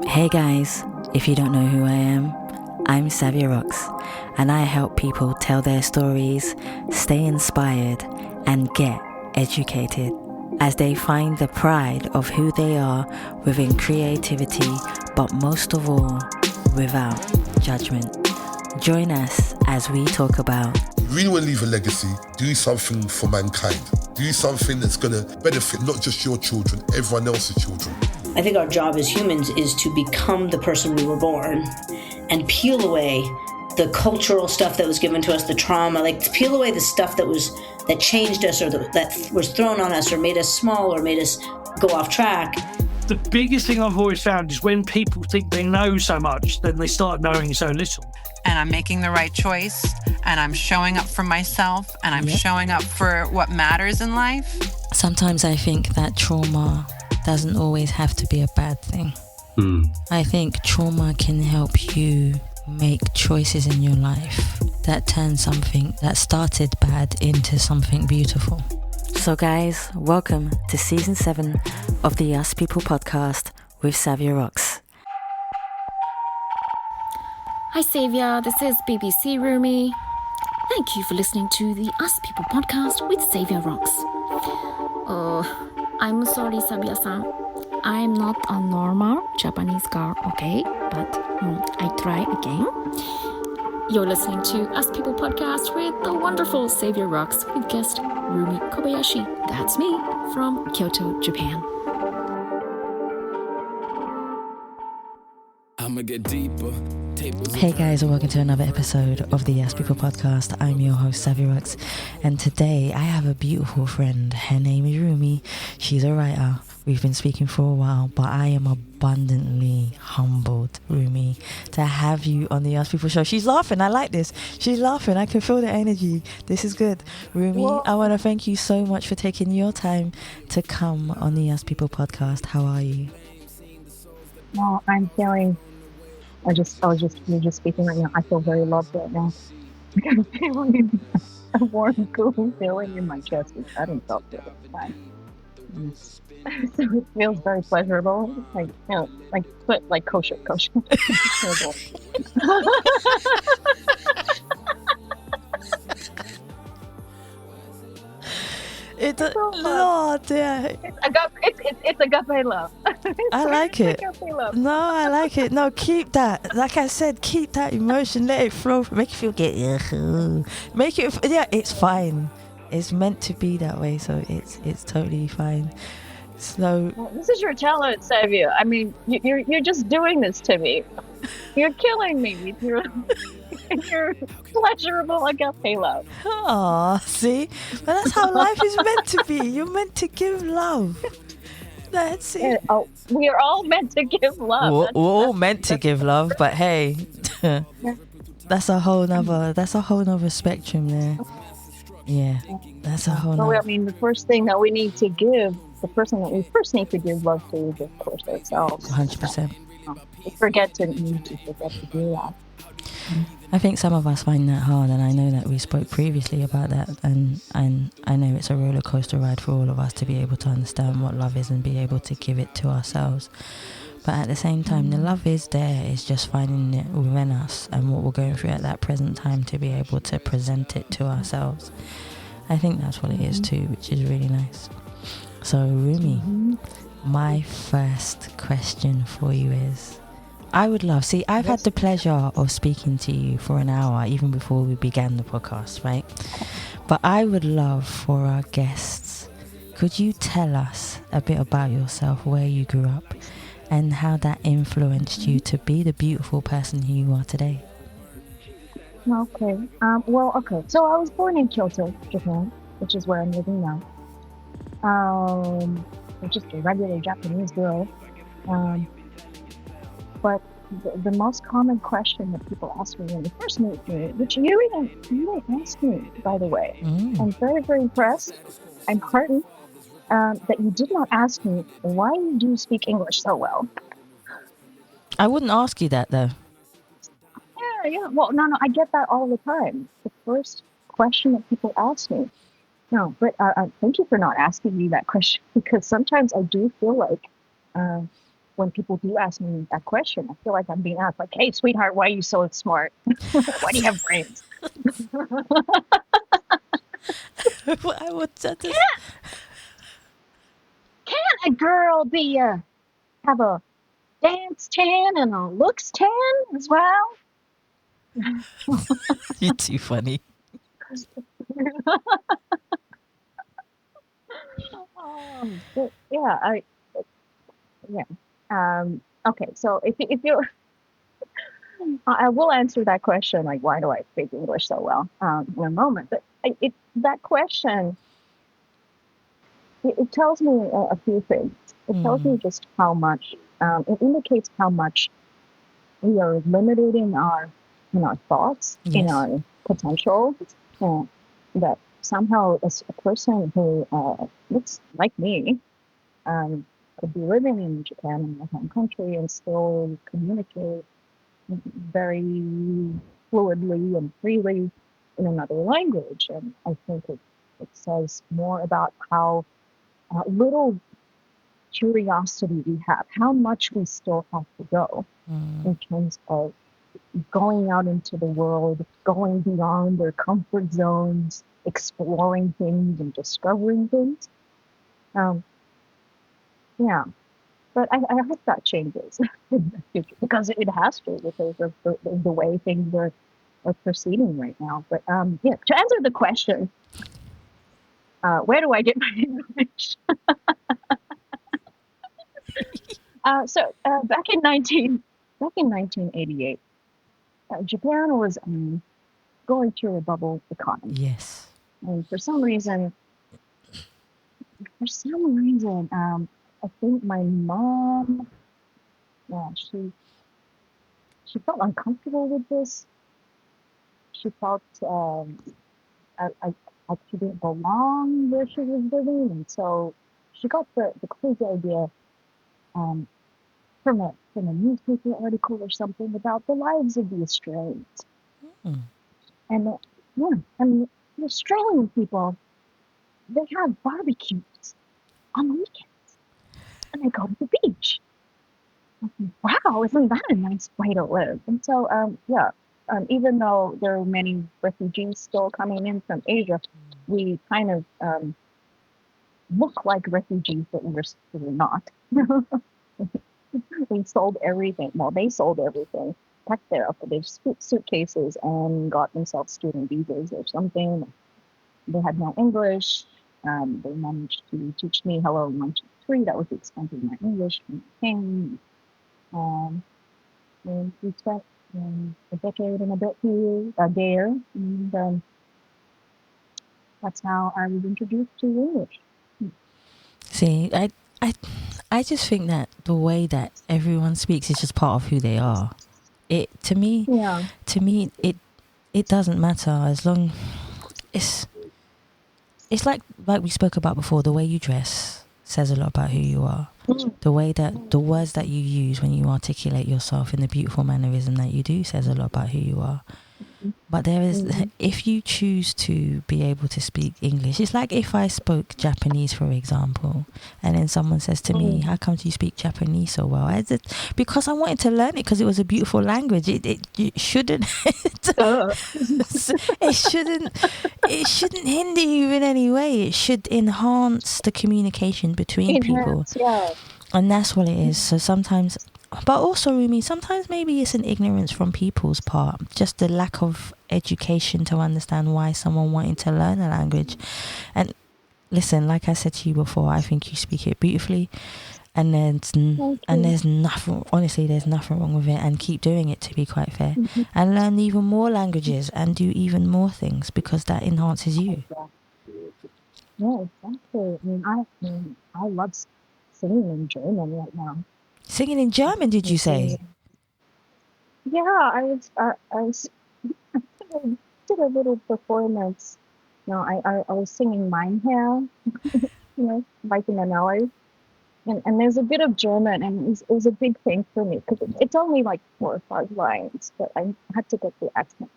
Hey guys, if you don't know who I am, I'm Savia Rocks, and I help people tell their stories, stay inspired, and get educated as they find the pride of who they are within creativity, but most of all, without judgment. Join us as we talk about You really want to leave a legacy, do something for mankind. Do something that's going to benefit not just your children, everyone else's children. I think our job as humans is to become the person we were born and peel away the cultural stuff that was given to us, the trauma, like peel away the stuff that changed us or that was thrown on us or made us small or made us go off track. The biggest thing I've always found is when people think they know so much, then they start knowing so little. And I'm making the right choice, and I'm showing up for myself, and I'm showing up for what matters in life. Sometimes I think that trauma doesn't always have to be a bad thing. I think trauma can help you make choices in your life that turn something that started bad into something beautiful. So guys, welcome to season 7 of the Us People podcast with Savia Rocks. Hi Savia, this is BBC Rumi. Thank you for listening to the Us People podcast with Savia Rocks. I'm sorry Savia-san. I'm not a normal Japanese girl, okay? But I try again. You're listening to Us People podcast with the wonderful Savia Rocks with guest Rumi Kobayashi. That's me from Kyoto, Japan. I'ma get deeper. Hey guys, and welcome to another episode of the Yes People podcast. I'm your host Savia Rocks, and today I have a beautiful friend. Her name is Rumi. She's a writer. We've been speaking for a while, but I am abundantly humbled, Rumi, to have you on the Yes People show. She's laughing. I like this. She's laughing. I can feel the energy. This is good. Rumi, I want to thank you so much for taking your time to come on the Yes People podcast. How are you? Well, I'm feeling. You're just speaking right now. I feel very loved right now. I'm feeling a warm, cool feeling in my chest, which I didn't feel for this time. So it feels very pleasurable, like kosher. It's agape love. I like it. Love. No, I like it. No, keep that. Like I said, keep that emotion. Let it flow. Make you feel make it. Yeah, it's fine. It's meant to be that way, so it's totally fine. So this is your talent, Savia. I mean, you're just doing this to me. You're killing me with your pleasurable agape love. Aw, see? But that's how life is meant to be. You're meant to give love. That's it. We are all meant to give love. We're all meant to give love, but hey, that's a whole nother spectrum there. Yeah, that's a whole nother. I mean, the first thing that we need to give, the person that we first need to give love to is, of course, ourselves. 100%. We forget to do that. I think some of us find that hard, and I know that we spoke previously about that, and I know it's a roller coaster ride for all of us to be able to understand what love is and be able to give it to ourselves. But at the same time, the love is there. It's just finding it within us and what we're going through at that present time to be able to present it to ourselves. I think that's what it is too, which is really nice. So Rumi, my first question for you is, I've had the pleasure of speaking to you for an hour, even before we began the podcast, right? But I would love for our guests, could you tell us a bit about yourself, where you grew up, and how that influenced you to be the beautiful person who you are today? Okay. Okay. So I was born in Kyoto, Japan, which is where I'm living now. I'm just a regular Japanese girl. But the most common question that people ask me when they first meet me, which you didn't ask me, by the way. I'm very, very impressed. I'm heartened that you did not ask me, why do you speak English so well? I wouldn't ask you that, though. Yeah. Well, no, I get that all the time. The first question that people ask me. No, but thank you for not asking me that question, because sometimes I do feel like when people do ask me that question, I feel like I'm being asked, like, "Hey, sweetheart, why are you so smart? Why do you have brains?" I would just Can a girl be have a dance tan and a looks tan as well? You're too funny. But yeah. Okay, so if you, I will answer that question, like, why do I speak English so well, in a moment. But that question, it tells me a few things. It tells me just how much, it indicates how much we are limited in our thoughts, in Yes. our potential, that somehow as a person who looks like me, could be living in Japan, in my home country, and still communicate very fluidly and freely in another language. And I think it says more about how little curiosity we have, how much we still have to go in terms of going out into the world, going beyond their comfort zones, exploring things and discovering things. Yeah, but I hope that changes in the future, because it has to, because of the way things are proceeding right now. But yeah, to answer the question, where do I get my English? So back in 1988, Japan was going through a bubble economy. Yes. And for some reason, I think my mom, yeah, she felt uncomfortable with this. She felt I she didn't belong where she was living, and so she got the crazy idea um, from a newspaper article or something about the lives of the Australians. And yeah, and the Australian people, they have barbecues on the weekends, and they go to the beach. Wow, isn't that a nice way to live? And so yeah, even though there are many refugees still coming in from Asia, we kind of look like refugees, but we're not. We sold everything. Well, they sold everything, packed their suitcases, and got themselves student visas or something. They had no English. They managed to teach me hello 1, 2, 3. That was the extent of my English when I came. And we spent a decade and a bit there, and that's how I was introduced to English. See, I just think that the way that everyone speaks is just part of who they are. To me, it doesn't matter as long it's like we spoke about before. The way you dress says a lot about who you are. The way that the words that you use when you articulate yourself in the beautiful mannerism that you do says a lot about who you are. But there is, if you choose to be able to speak English, it's like if I spoke Japanese, for example, and then someone says to me, "How come you speak Japanese so well?" I said, because I wanted to learn it because it was a beautiful language. It shouldn't, it shouldn't hinder you in any way. It should enhance the communication between people. Yeah. And that's what it is. So sometimes, but also, Rumi, sometimes maybe it's an ignorance from people's part, just the lack of education to understand why someone wanting to learn a language. And listen, like I said to you before, I think you speak it beautifully, and there's nothing, honestly, there's nothing wrong with it, and keep doing it, to be quite fair, and learn even more languages and do even more things, because that enhances you. Yeah, exactly. I love singing in German right now. Singing in German, did you say? Yeah, I did a little performance. I was singing Mein Herr, biting an alley. And there's a bit of German, and it was a big thing for me, because it's only like 4 or 5 lines, but I had to get the accent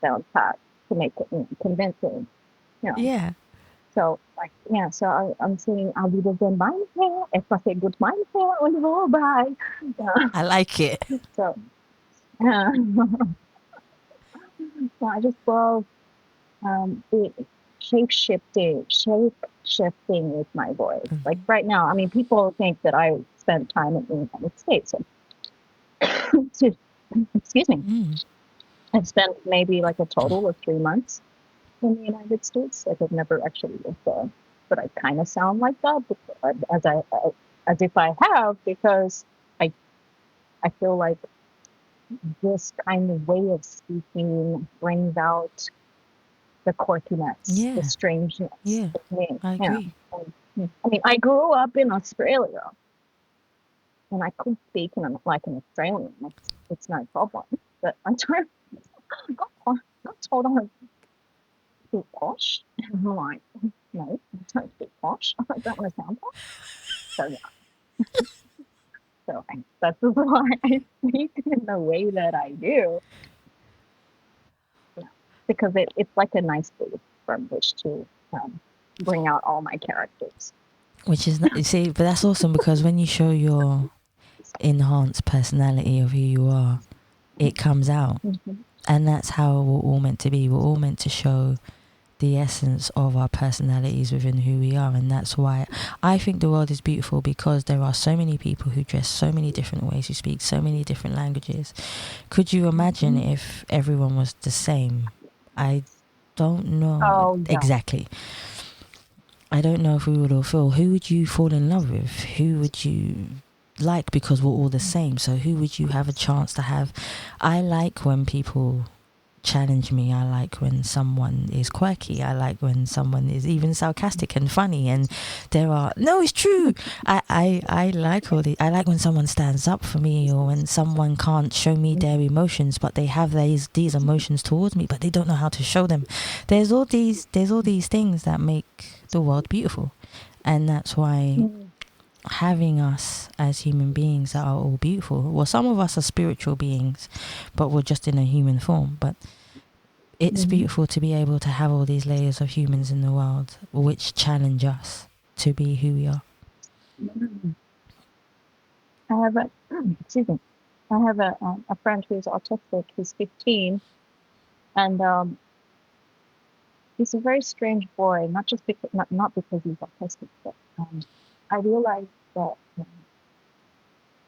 down pat to make it convincing. Yeah. So like, yeah, so I'm saying I'll be the good mind here. If I say good mind here, on the roll by. I like it. So, so I just love the shape shifting with my voice. Like right now, I mean, people think that I spent time in the United States. Excuse me. I've spent maybe like a total of 3 months in the United States. Like I've never actually lived there, but I kind of sound like that as if I have, because I feel like this kind of way of speaking brings out the quirkiness, Yeah. the strangeness. Yeah, I agree. I mean, I grew up in Australia, and I could speak like an Australian. It's no problem. But I got told I speak posh, and I'm like, no, I don't speak posh. I don't want to sound posh. So yeah. So that's why I speak in the way that I do. Yeah. Because it's like a nice base from which to bring out all my characters. Which is, you see, but that's awesome, because when you show your enhanced personality of who you are, it comes out. And that's how we're all meant to be. We're all meant to show the essence of our personalities within who we are. And that's why I think the world is beautiful, because there are so many people who dress so many different ways, who speak so many different languages. Could you imagine if everyone was the same? I don't know exactly. I don't know if we would all feel. Who would you fall in love with? Who would you like? Because we're all the same. So who would you have a chance to have? I like when people challenge me. I like when someone is quirky. I like when someone is even sarcastic and funny. And it's true. I like all the. I like when someone stands up for me, or when someone can't show me their emotions, but they have these emotions towards me, but they don't know how to show them. There's all these things that make the world beautiful, and that's why having us as human beings that are all beautiful. Well, some of us are spiritual beings, but we're just in a human form. But it's beautiful to be able to have all these layers of humans in the world, which challenge us to be who we are. I have a friend who's autistic. He's 15, and he's a very strange boy. Not just because not because he's autistic, but I realized that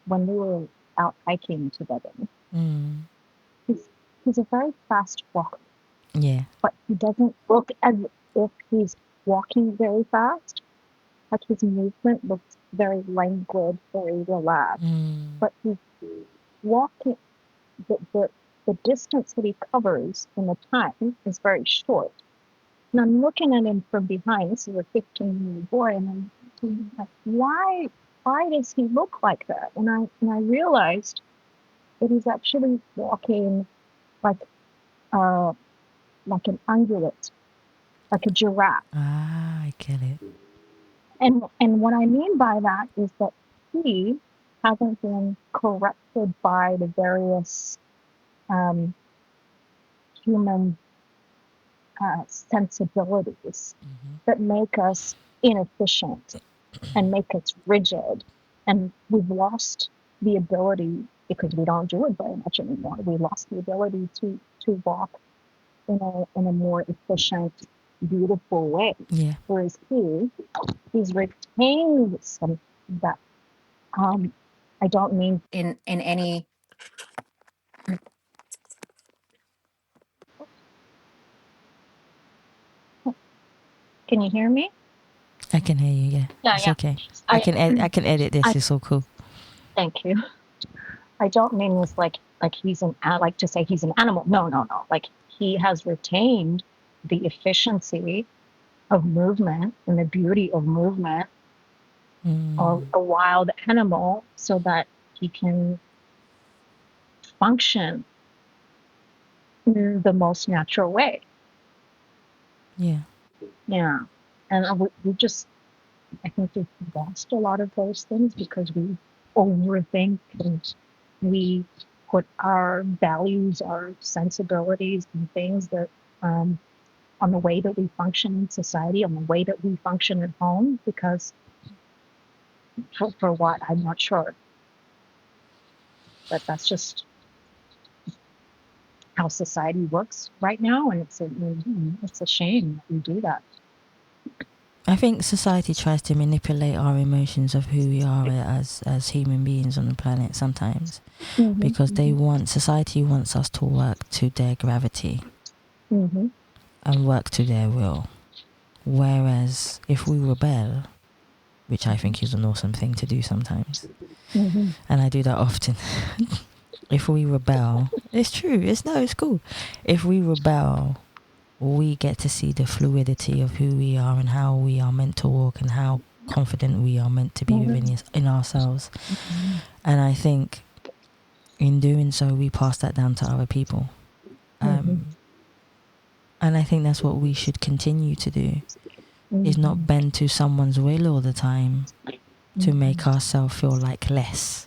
when we were out hiking together, he's a very fast walker. Yeah. But he doesn't look as if he's walking very fast. Like his movement looks very languid, very relaxed. But he's walking, the distance that he covers in the time is very short. And I'm looking at him from behind. This is a 15-year-old boy, and I'm thinking, like, why does he look like that? And I realized that he's actually walking like an ungulate, like a giraffe. I get it. And what I mean by that is that he hasn't been corrected by the various human sensibilities that make us inefficient and make us rigid. And we've lost the ability, because we don't do it very much anymore, we lost the ability to walk in a more efficient, beautiful way. Yeah. Whereas he's retained some of that. I don't mean in any. Can you hear me? I can hear you. Yeah. Yeah, it's yeah. okay. I can edit this. It's all cool. Thank you. I don't mean this like he's like to say he's an animal. No. Like he has retained the efficiency of movement and the beauty of movement of a wild animal, so that he can function in the most natural way. Yeah. Yeah. And we just, I think we've lost a lot of those things because we overthink, and we put our values, our sensibilities, and things that are on the way that we function in society, on the way that we function at home, because for what, I'm not sure. But that's just how society works right now, and it's a shame that we do that. I think society tries to manipulate our emotions of who we are as human beings on the planet sometimes, because society wants us to work to their gravity and work to their will. Whereas if we rebel, which I think is an awesome thing to do sometimes, and I do that often, if we rebel, it's true, it's cool. If we rebel, we get to see the fluidity of who we are and how we are meant to walk and how confident we are meant to be in ourselves. And I think in doing so, we pass that down to other people. And I think that's what we should continue to do, is not bend to someone's will all the time to make ourselves feel like less.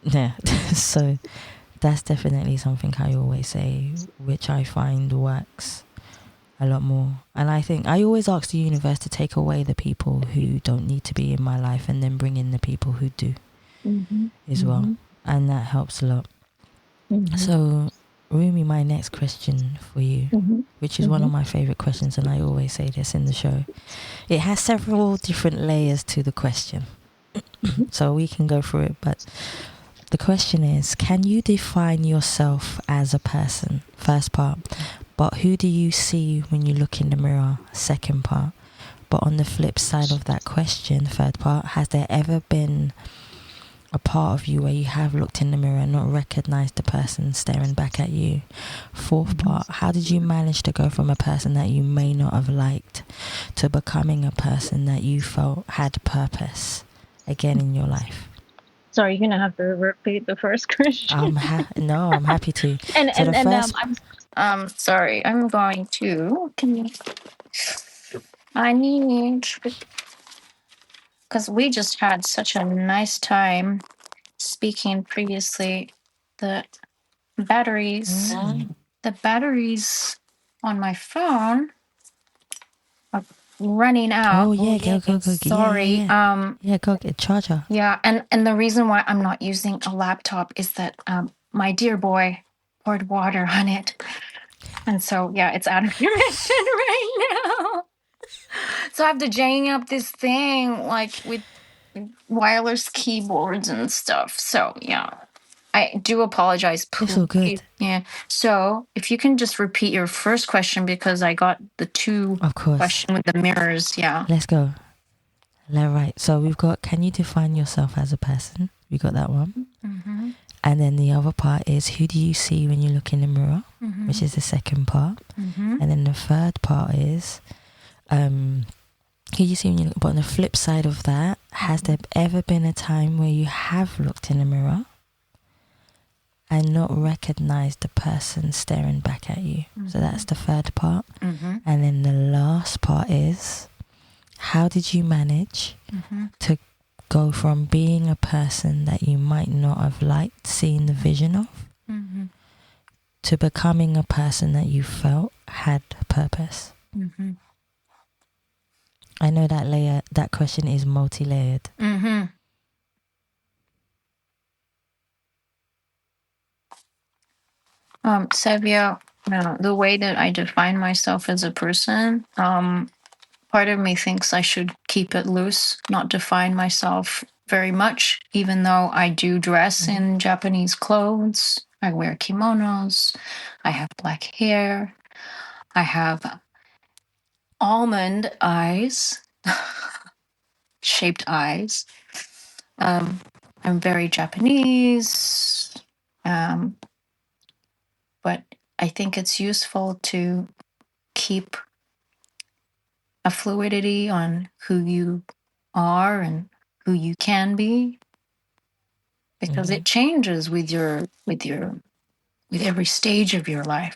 Yeah. So that's definitely something I always say, which I find works a lot more. And I think I always ask the universe to take away the people who don't need to be in my life and then bring in the people who do as well. And that helps a lot. So, Rumi, my next question for you, which is one of my favorite questions, and I always say this in the show. It has several different layers to the question. So we can go through it, but the question is, can you define yourself as a person? First part. But who do you see when you look in the mirror? Second part. But on the flip side of that question, third part, has there ever been a part of you where you have looked in the mirror and not recognized the person staring back at you? Fourth part, how did you manage to go from a person that you may not have liked to becoming a person that you felt had purpose again in your life? Sorry, you're gonna have to repeat the first question. I'm happy to. I'm sorry. I'm going to. I need, because we just had such a nice time speaking previously. The batteries on my phone are running out. Oh yeah, go. Sorry. Yeah, go get charger. Yeah, and the reason why I'm not using a laptop is that my dear boy poured water on it. And so, yeah, it's out of commission right now. So I have to jang up this thing, like, with wireless keyboards and stuff. So, yeah, I do apologize. It's all good. Yeah. So if you can just repeat your first question, because I got the two question with the mirrors. Yeah. Let's go. Right. So we've got, can you define yourself as a person? We got that one. And then the other part is, who do you see when you look in the mirror? Which is the second part. And then the third part is, who do you see when you look? But on the flip side of that, has there ever been a time where you have looked in the mirror and not recognized the person staring back at you? So that's the third part. And then the last part is, how did you manage to go from being a person that you might not have liked seeing the vision of to becoming a person that you felt had purpose? I know that question is multi-layered. Savia, the way that I define myself as a person, part of me thinks I should keep it loose, not define myself very much, even though I do dress in Japanese clothes. I wear kimonos. I have black hair. I have almond eyes, shaped eyes. I'm very Japanese. But I think it's useful to keep a fluidity on who you are and who you can be, because it changes with every stage of your life.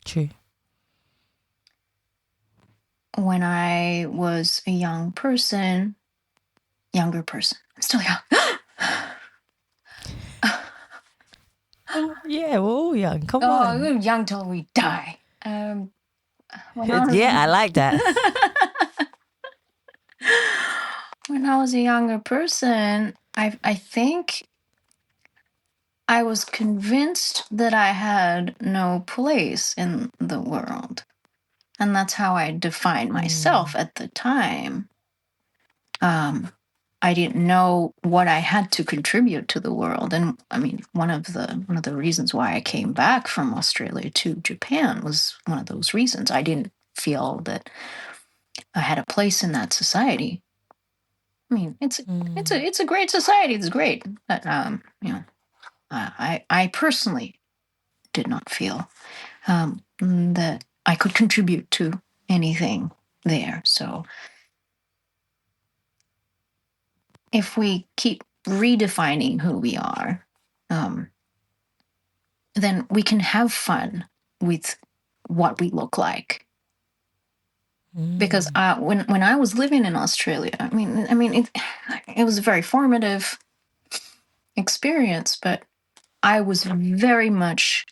True. When I was a younger person, I'm still young. Yeah, we're all young. Come Oh, on. we're young till we die. When Yeah, I like that. when I was a younger person, I think I was convinced that I had no place in the world. And that's how I defined myself at the time. I didn't know what I had to contribute to the world. And I mean, one of the reasons why I came back from Australia to Japan was one of those reasons. I didn't feel that I had a place in that society. I mean, it's a great society. It's great, but I personally did not feel that I could contribute to anything there. So if we keep redefining who we are, then we can have fun with what we look like. Because when I was living in Australia, I mean, it was a very formative experience, but I was very much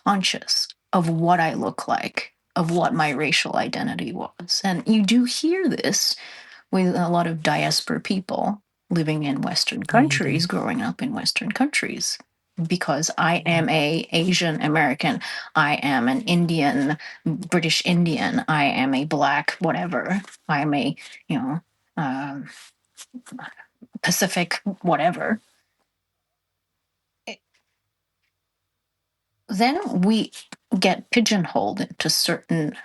conscious of what I look like, of what my racial identity was. And you do hear this with a lot of diaspora people living in Western countries, growing up in Western countries. Because I am a Asian American, I am an Indian, British Indian, I am a Black whatever, I am a Pacific whatever. Then we get pigeonholed into certain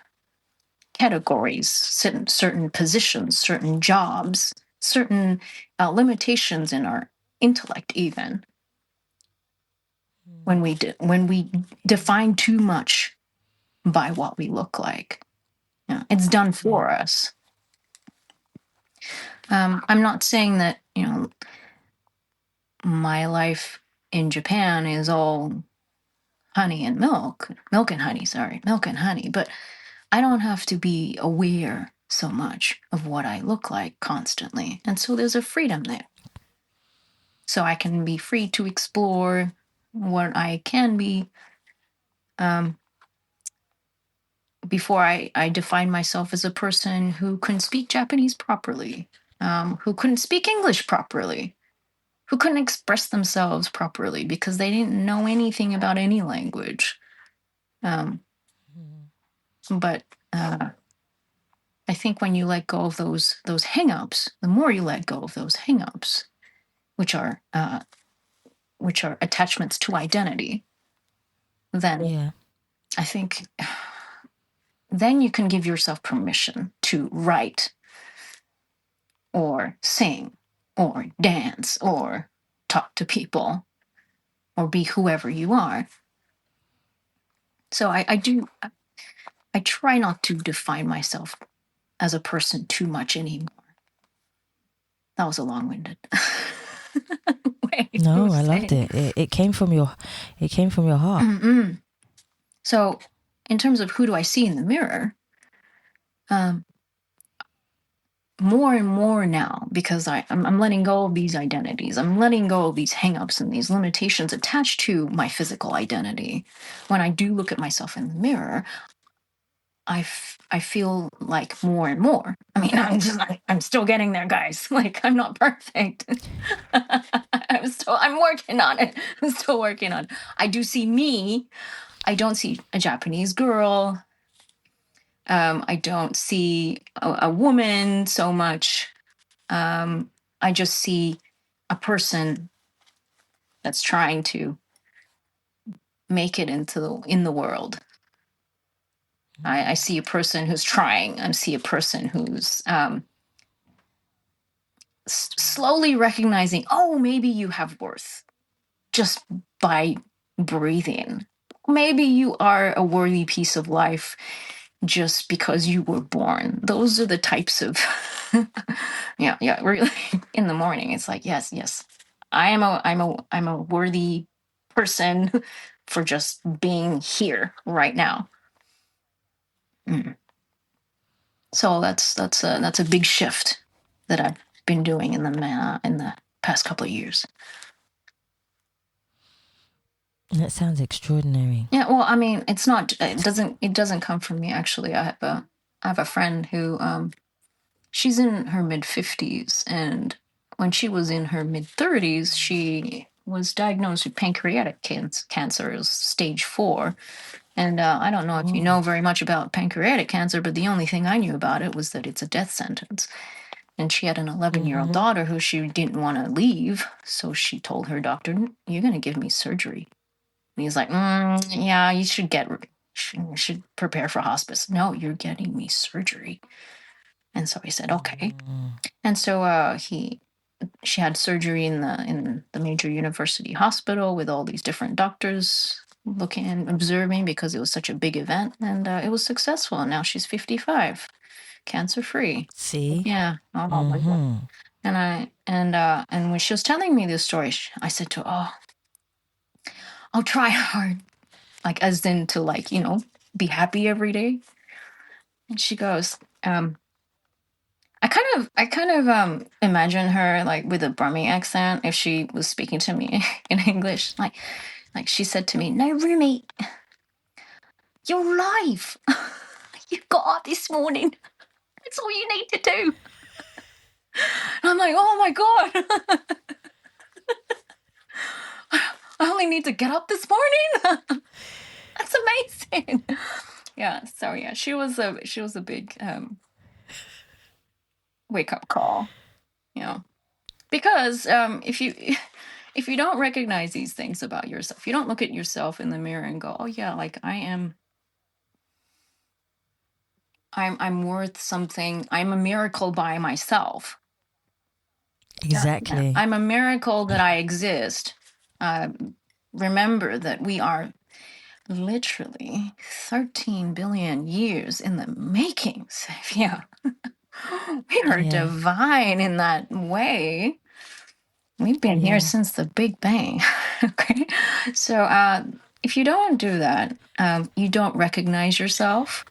categories, certain positions, certain jobs, certain limitations in our intellect, even when we define too much by what we look like. It's done for us. I'm not saying that my life in Japan is all honey and milk and honey, but I don't have to be aware so much of what I look like constantly. And so there's a freedom there. So I can be free to explore what I can be before I define myself as a person who couldn't speak Japanese properly, who couldn't speak English properly, who couldn't express themselves properly because they didn't know anything about any language. But I think when you let go of those hang-ups, the more you let go of those hang-ups, which are attachments to identity, then I think then you can give yourself permission to write or sing or dance or talk to people or be whoever you are. So I try not to define myself as a person too much anymore. That was a long-winded way. No, I loved it. It came from your heart. Mm-hmm. So in terms of who do I see in the mirror, more and more now, because I'm letting go of these identities. I'm letting go of these hang-ups and these limitations attached to my physical identity. When I do look at myself in the mirror, I feel like more and more. I mean, I'm still getting there, guys. Like, I'm not perfect. I'm working on it. I'm still working on it. I do see me. I don't see a Japanese girl. I don't see a woman so much. I just see a person that's trying to make it in the world. I see a person who's trying. I see a person who's slowly recognizing, oh, maybe you have worth just by breathing. Maybe you are a worthy piece of life just because you were born. Those are the types of really in the morning it's like yes, I'm a worthy person for just being here right now. So that's a big shift that I've been doing in the past couple of years. That sounds extraordinary. Yeah, well, I mean, it's not. It doesn't come from me actually. I have a friend who she's in her mid-50s, and when she was in her mid-30s, she was diagnosed with pancreatic cancer, stage 4. And I don't know if you know very much about pancreatic cancer, but the only thing I knew about it was that it's a death sentence. And she had an 11-year-old daughter who she didn't want to leave. So she told her doctor, "You're going to give me surgery." And he's like, "Yeah, you should should prepare for hospice." "No, you're getting me surgery." And so he said, "Okay." And so she had surgery in the major university hospital with all these different doctors looking and observing, because it was such a big event, and it was successful. And now she's 55, cancer free. See? Yeah. Oh my God. And when she was telling me this story, I said to her, "Oh, I'll try hard," like as in to, like, be happy every day. And she goes, I kind of imagine her like with a Burmese accent if she was speaking to me in English. Like she said to me, "No, Rumi, you're alive. You got up this morning. That's all you need to do." And I'm like, "Oh my God." I only need to get up this morning. That's amazing. Yeah. So yeah, she was a big wake up call. Because if you don't recognize these things about yourself, you don't look at yourself in the mirror and go, "Oh yeah, like I'm worth something. I'm a miracle by myself." Exactly. I'm a miracle that I exist. Remember that we are literally 13 billion years in the making, Savia. We are divine in that way. We've been here since the Big Bang. Okay. So if you don't do that, you don't recognize yourself.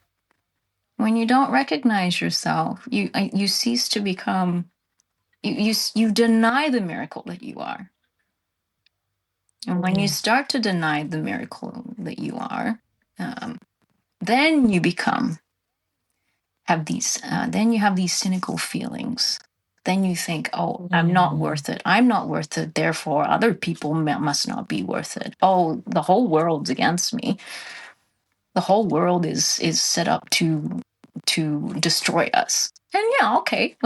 When you don't recognize yourself, you cease to become, you deny the miracle that you are. And when you start to deny the miracle that you are, then you have these cynical feelings. Then you think, "Oh, I'm not worth it. I'm not worth it. Therefore, other people must not be worth it. Oh, the whole world's against me. The whole world is set up to destroy us." And yeah, okay.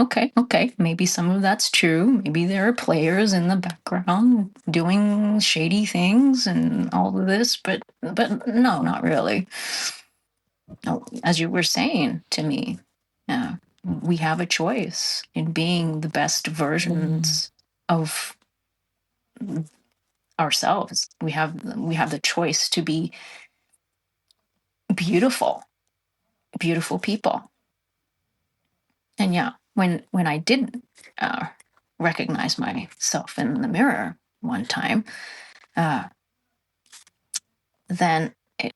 Maybe some of that's true. Maybe there are players in the background doing shady things and all of this, but no, not really. No, as you were saying to me, we have a choice in being the best versions of ourselves. We have the choice to be beautiful people. And yeah, when I didn't recognize myself in the mirror one time, then it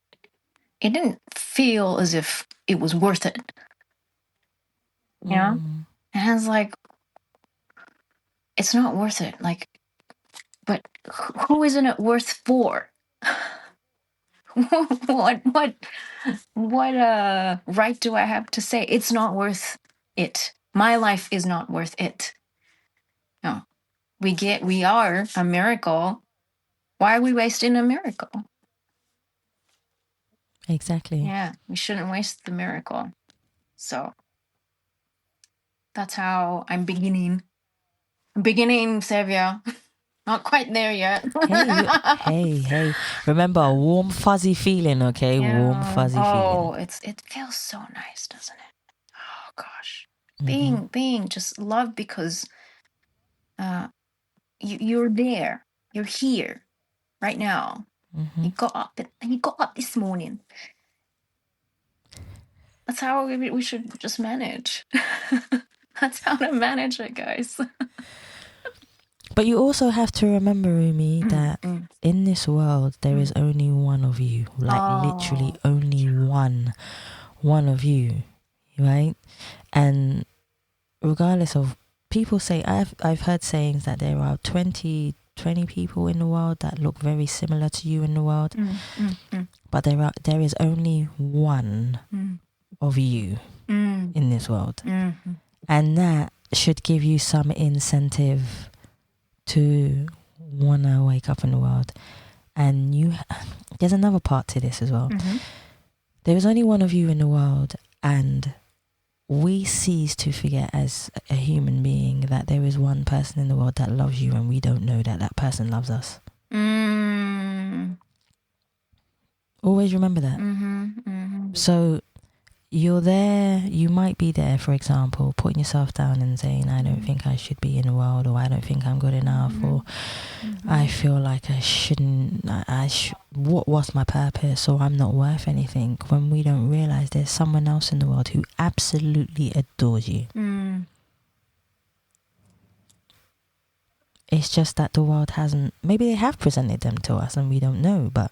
didn't feel as if it was worth it. And I was like, it's not worth it. Like, but who isn't it worth for? what right do I have to say it's not worth it? My life is not worth it. No. We are a miracle. Why are we wasting a miracle? Exactly. Yeah, we shouldn't waste the miracle. So that's how I'm beginning, Savia. Not quite there yet. Hey. Remember, a warm, fuzzy feeling, okay? Yeah. Warm, fuzzy feeling. Oh, it feels so nice, doesn't it? Oh, gosh. Being just loved because you're there. You're here right now. You got up this morning. That's how we should just manage. That's how to manage it, guys. But you also have to remember, Rumi, that in this world there is only one of you. Like literally only one of you, right? And regardless of, people say, I've heard sayings that there are 20 20 people in the world that look very similar to you in the world, but there is only one of you in this world, and that should give you some incentive to wanna wake up in the world. And there's another part to this as well. There is only one of you in the world, and we cease to forget as a human being that there is one person in the world that loves you, and we don't know that that person loves us. Always remember that. So you're there, you might be there, for example, putting yourself down and saying, I don't think I should be in the world, or I don't think I'm good enough, or I feel like I shouldn't, what was my purpose, or I'm not worth anything, when we don't realize there's someone else in the world who absolutely adores you. It's just that the world hasn't, maybe they have presented them to us and we don't know, but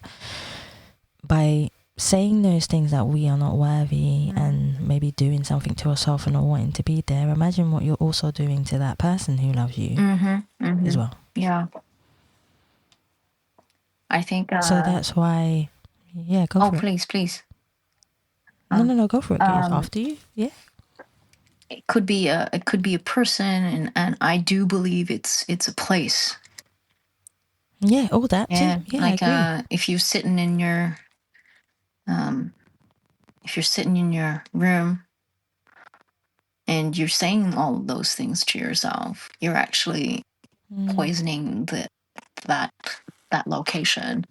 by saying those things that we are not worthy and maybe doing something to ourselves and not wanting to be there, imagine what you're also doing to that person who loves you as well. Yeah. I think... so that's why, go for it. Please. No, go for it. After you. Yeah. It could be a person, and I do believe it's a place. Yeah, all that too. Yeah, like I agree. if you're sitting in your room and you're saying all of those things to yourself, you're actually poisoning that location.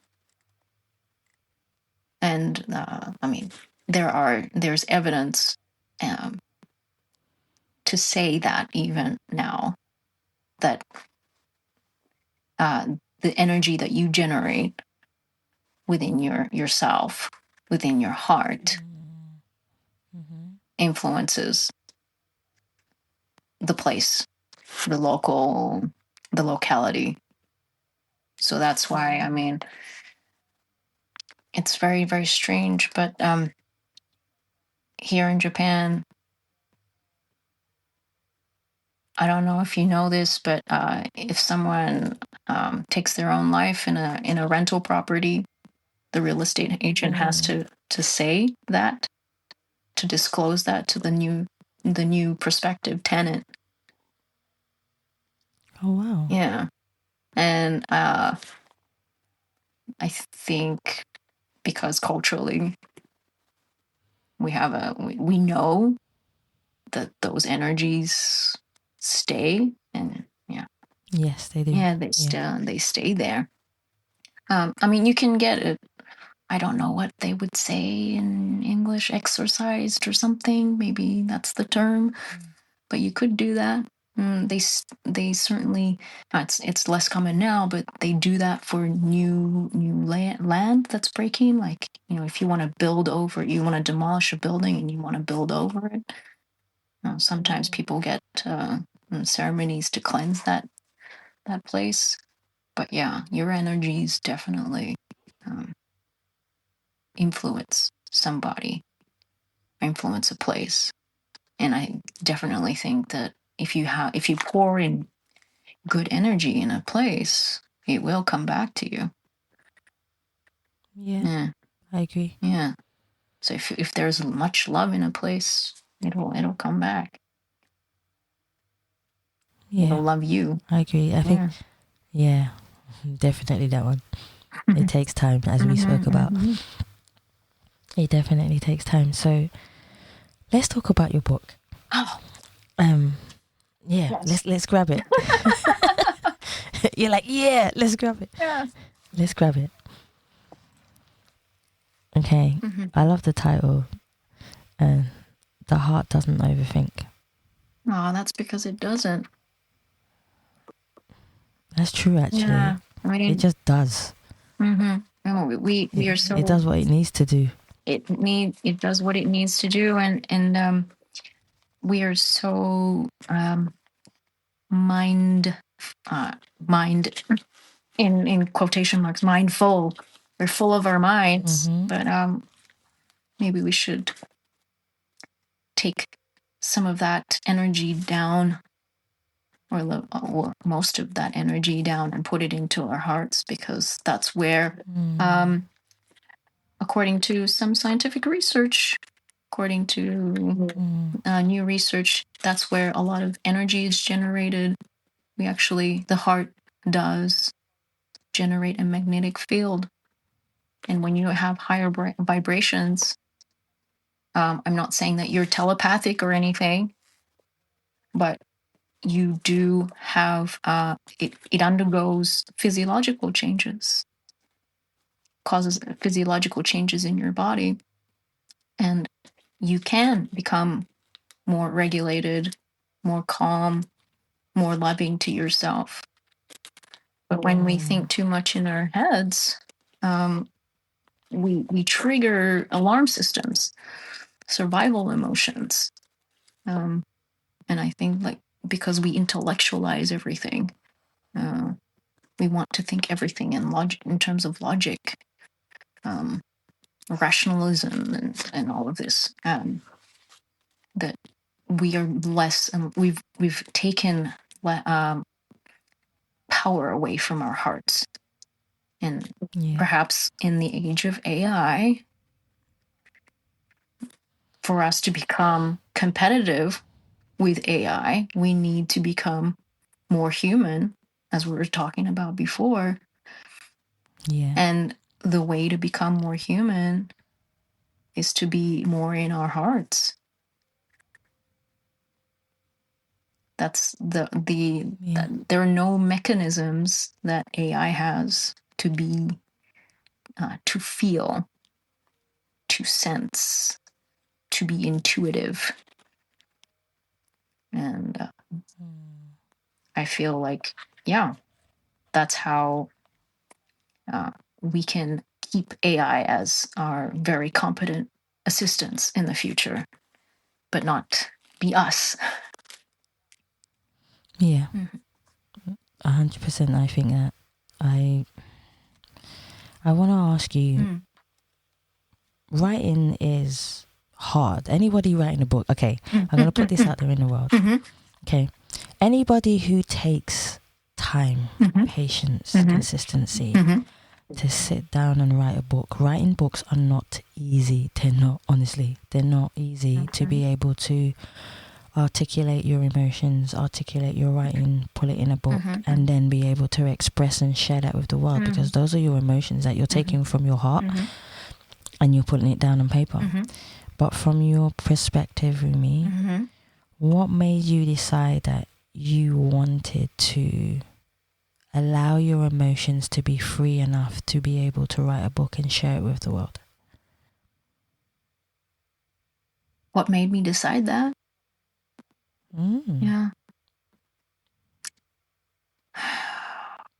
And I mean, there's evidence to say that even now, that the energy that you generate within yourself, within your heart, influences the place, the locality. So that's why, I mean, it's very, very strange. But here in Japan, I don't know if you know this, but if someone takes their own life in a rental property, the real estate agent has to say that, to disclose that to the new prospective tenant. Oh wow. Yeah. And I think because culturally we know that those energies stay, and yes, they do. They stay there. I mean, you can get it, I don't know what they would say in English, exorcised or something, maybe that's the term, but you could do that. They certainly, it's less common now, but they do that for new land that's breaking. Like, if you want to build over, you want to demolish a building and you want to build over it. Sometimes people get ceremonies to cleanse that place. But yeah, your energies definitely influence somebody, influence a place. And I definitely think that if you pour in good energy in a place, it will come back to you. Yeah. I agree. Yeah. So if there's much love in a place, it'll come back. Yeah. It'll love you. I agree. I think definitely that one. It takes time, as we spoke about. It definitely takes time. So let's talk about your book. Yes. Let's grab it. You're like, let's grab it. Yeah. Let's grab it. Okay. I love the title. The heart doesn't overthink. Oh, that's because it doesn't. That's true, actually. Yeah. I mean, it just does. We are so. It does what it needs to do. It does what it needs to do, and we are so mind in quotation marks, mindful. We're full of our minds, but maybe we should take some of that energy down or most of that energy down and put it into our hearts, because that's where, according to some scientific research, according to new research, that's where a lot of energy is generated. The heart does generate a magnetic field. And when you have higher vibrations, I'm not saying that you're telepathic or anything, but you do have, it undergoes physiological changes, causes physiological changes in your body. And you can become more regulated, more calm, more loving to yourself. But when we think too much in our heads, we trigger alarm systems, survival emotions. And I think, like, because we intellectualize everything, we want to think everything in terms of logic, rationalism, and all of this. That we are less, and we've taken power away from our hearts. And perhaps in the age of AI, for us to become competitive with AI, we need to become more human, as we were talking about before. Yeah. And the way to become more human is to be more in our hearts. That's there are no mechanisms that AI has to be, to feel, to sense, to be intuitive. And I feel like, that's how we can keep AI as our very competent assistants in the future, but not be us. Yeah. 100%. I think that I want to ask you, writing is hard. Anybody writing a book, okay, I'm going to put this out there in the world. Okay. Anybody who takes time, patience, consistency to sit down and write a book. Writing books are not easy. They're not easy to be able to articulate your emotions, articulate your writing, put it in a book, and then be able to express and share that with the world, because those are your emotions that you're taking from your heart and you're putting it down on paper. But from your perspective, Rumi, what made you decide that you wanted to allow your emotions to be free enough to be able to write a book and share it with the world? What made me decide that? Yeah.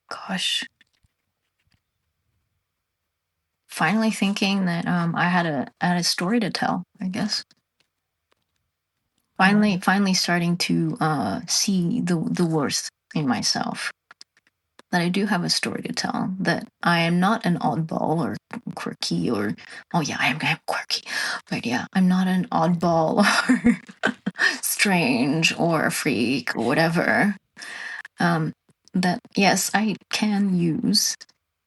Gosh. Finally thinking that I had a story to tell, I guess. Finally starting to see the worth in myself. That I do have a story to tell, that I am not an oddball or quirky or, I am quirky, but I'm not an oddball or strange or a freak or whatever. That, yes, I can use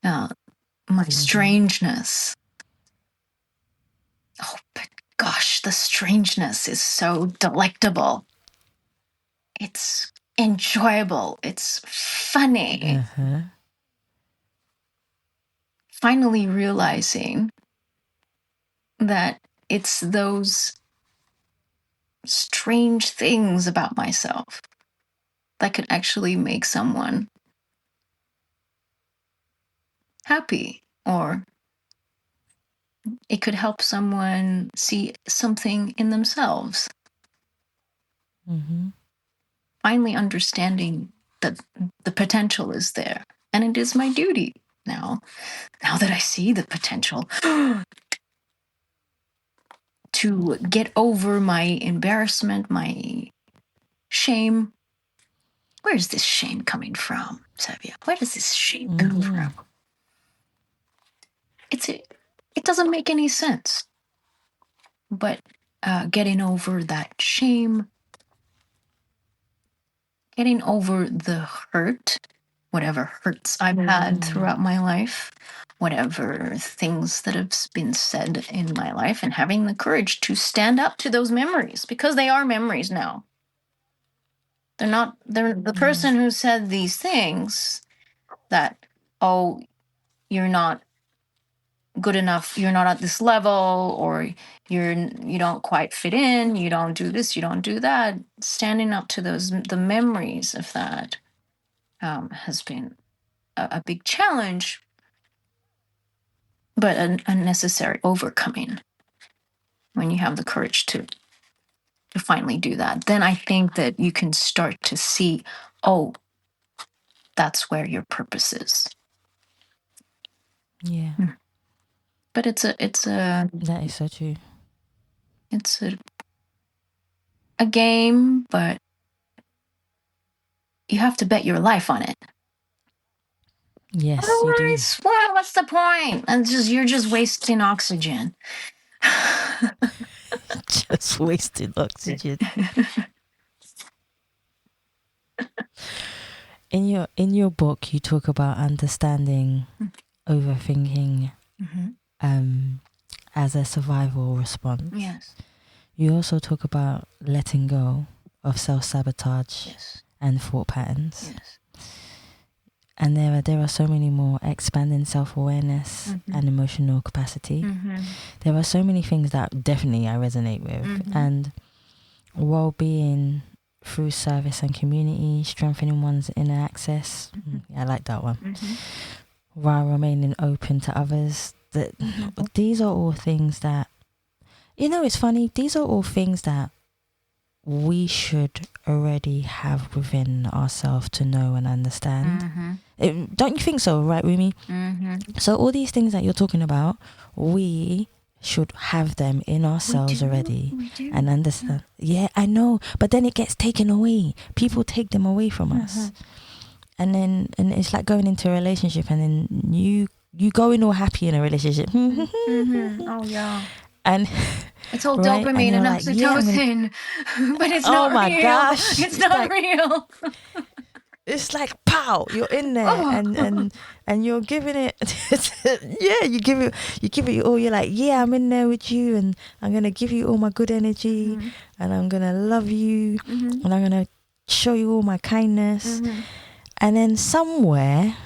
my strangeness. Oh, but gosh, the strangeness is so delectable. It's enjoyable. It's funny. Finally realizing that it's those strange things about myself that could actually make someone happy, or it could help someone see something in themselves. Finally understanding that the potential is there, and it is my duty now that I see the potential, to get over my embarrassment, my shame. Where's this shame coming from, Savia? Where does this shame come from? It doesn't make any sense. But getting over that shame, getting over the hurt, whatever hurts I've had throughout my life, whatever things that have been said in my life, and having the courage to stand up to those memories, because they are memories now. They're the person who said these things that, oh, you're not good enough, you're not at this level, or you don't quite fit in, you don't do this, you don't do that. Standing up to the memories of that has been a big challenge, but a necessary overcoming. When you have the courage to finally do that, then I think that you can start to see, oh, that's where your purpose is. Yeah. But it's a That is so true. It's a game, but you have to bet your life on it. Yes, you do. Well, what's the point? And you're just wasting oxygen. Just wasted oxygen. In your book, you talk about understanding overthinking as a survival response. Yes. You also talk about letting go of self-sabotage and thought patterns. Yes. And there are so many more: expanding self-awareness and emotional capacity. There are so many things that definitely I resonate with. And well-being through service and community, strengthening one's inner access. I like that one. While remaining open to others. These are all things that, it's funny, these are all things that we should already have within ourselves to know and understand. Don't you think so, right, Rumi? So all these things that you're talking about, we should have them in ourselves already and understand. Yeah, I know, but then it gets taken away. People take them away from us. And it's like going into a relationship, and then you go in all happy in a relationship. Oh yeah. And it's all dopamine and oxytocin, but it's not real. Oh my gosh. It's not real. It's like, pow, you're in there and you're giving it. You give it all. You're like, yeah, I'm in there with you, and I'm going to give you all my good energy, and I'm going to love you, and I'm going to show you all my kindness. And then somewhere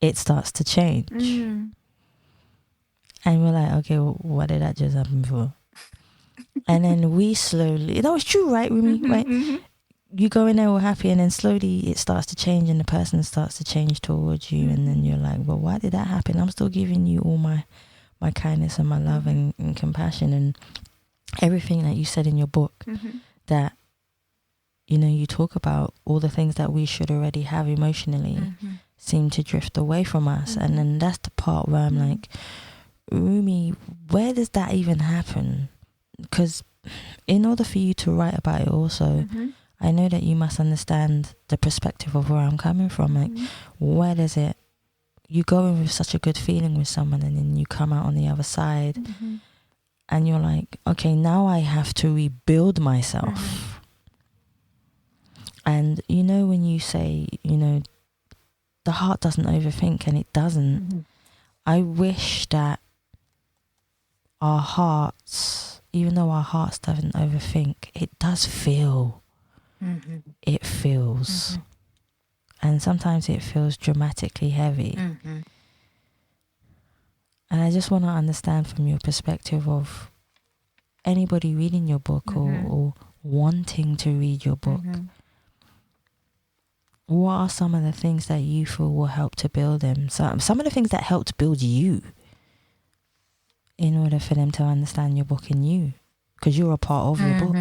it starts to change. And we're like, okay, well, what did that just happen for? And then we slowly, that was true, right, Rumi? Right? You go in there all happy, and then slowly it starts to change, and the person starts to change towards you. And then you're like, well, why did that happen? I'm still giving you all my kindness and my love and compassion and everything that you said in your book, that, you talk about all the things that we should already have emotionally seem to drift away from us. And then that's the part where I'm like, Rumi, where does that even happen? Because in order for you to write about it also, I know that you must understand the perspective of where I'm coming from. Like, where does it, you go in with such a good feeling with someone, and then you come out on the other side and you're like, okay, now I have to rebuild myself. And when you say, the heart doesn't overthink, and it doesn't. I wish that our hearts, even though our hearts doesn't overthink, it does feel. It feels. And sometimes it feels dramatically heavy. And I just want to understand from your perspective of anybody reading your book or wanting to read your book, what are some of the things that you feel will help to build them? Some of the things that helped build you, in order for them to understand your book and you, because you're a part of your book.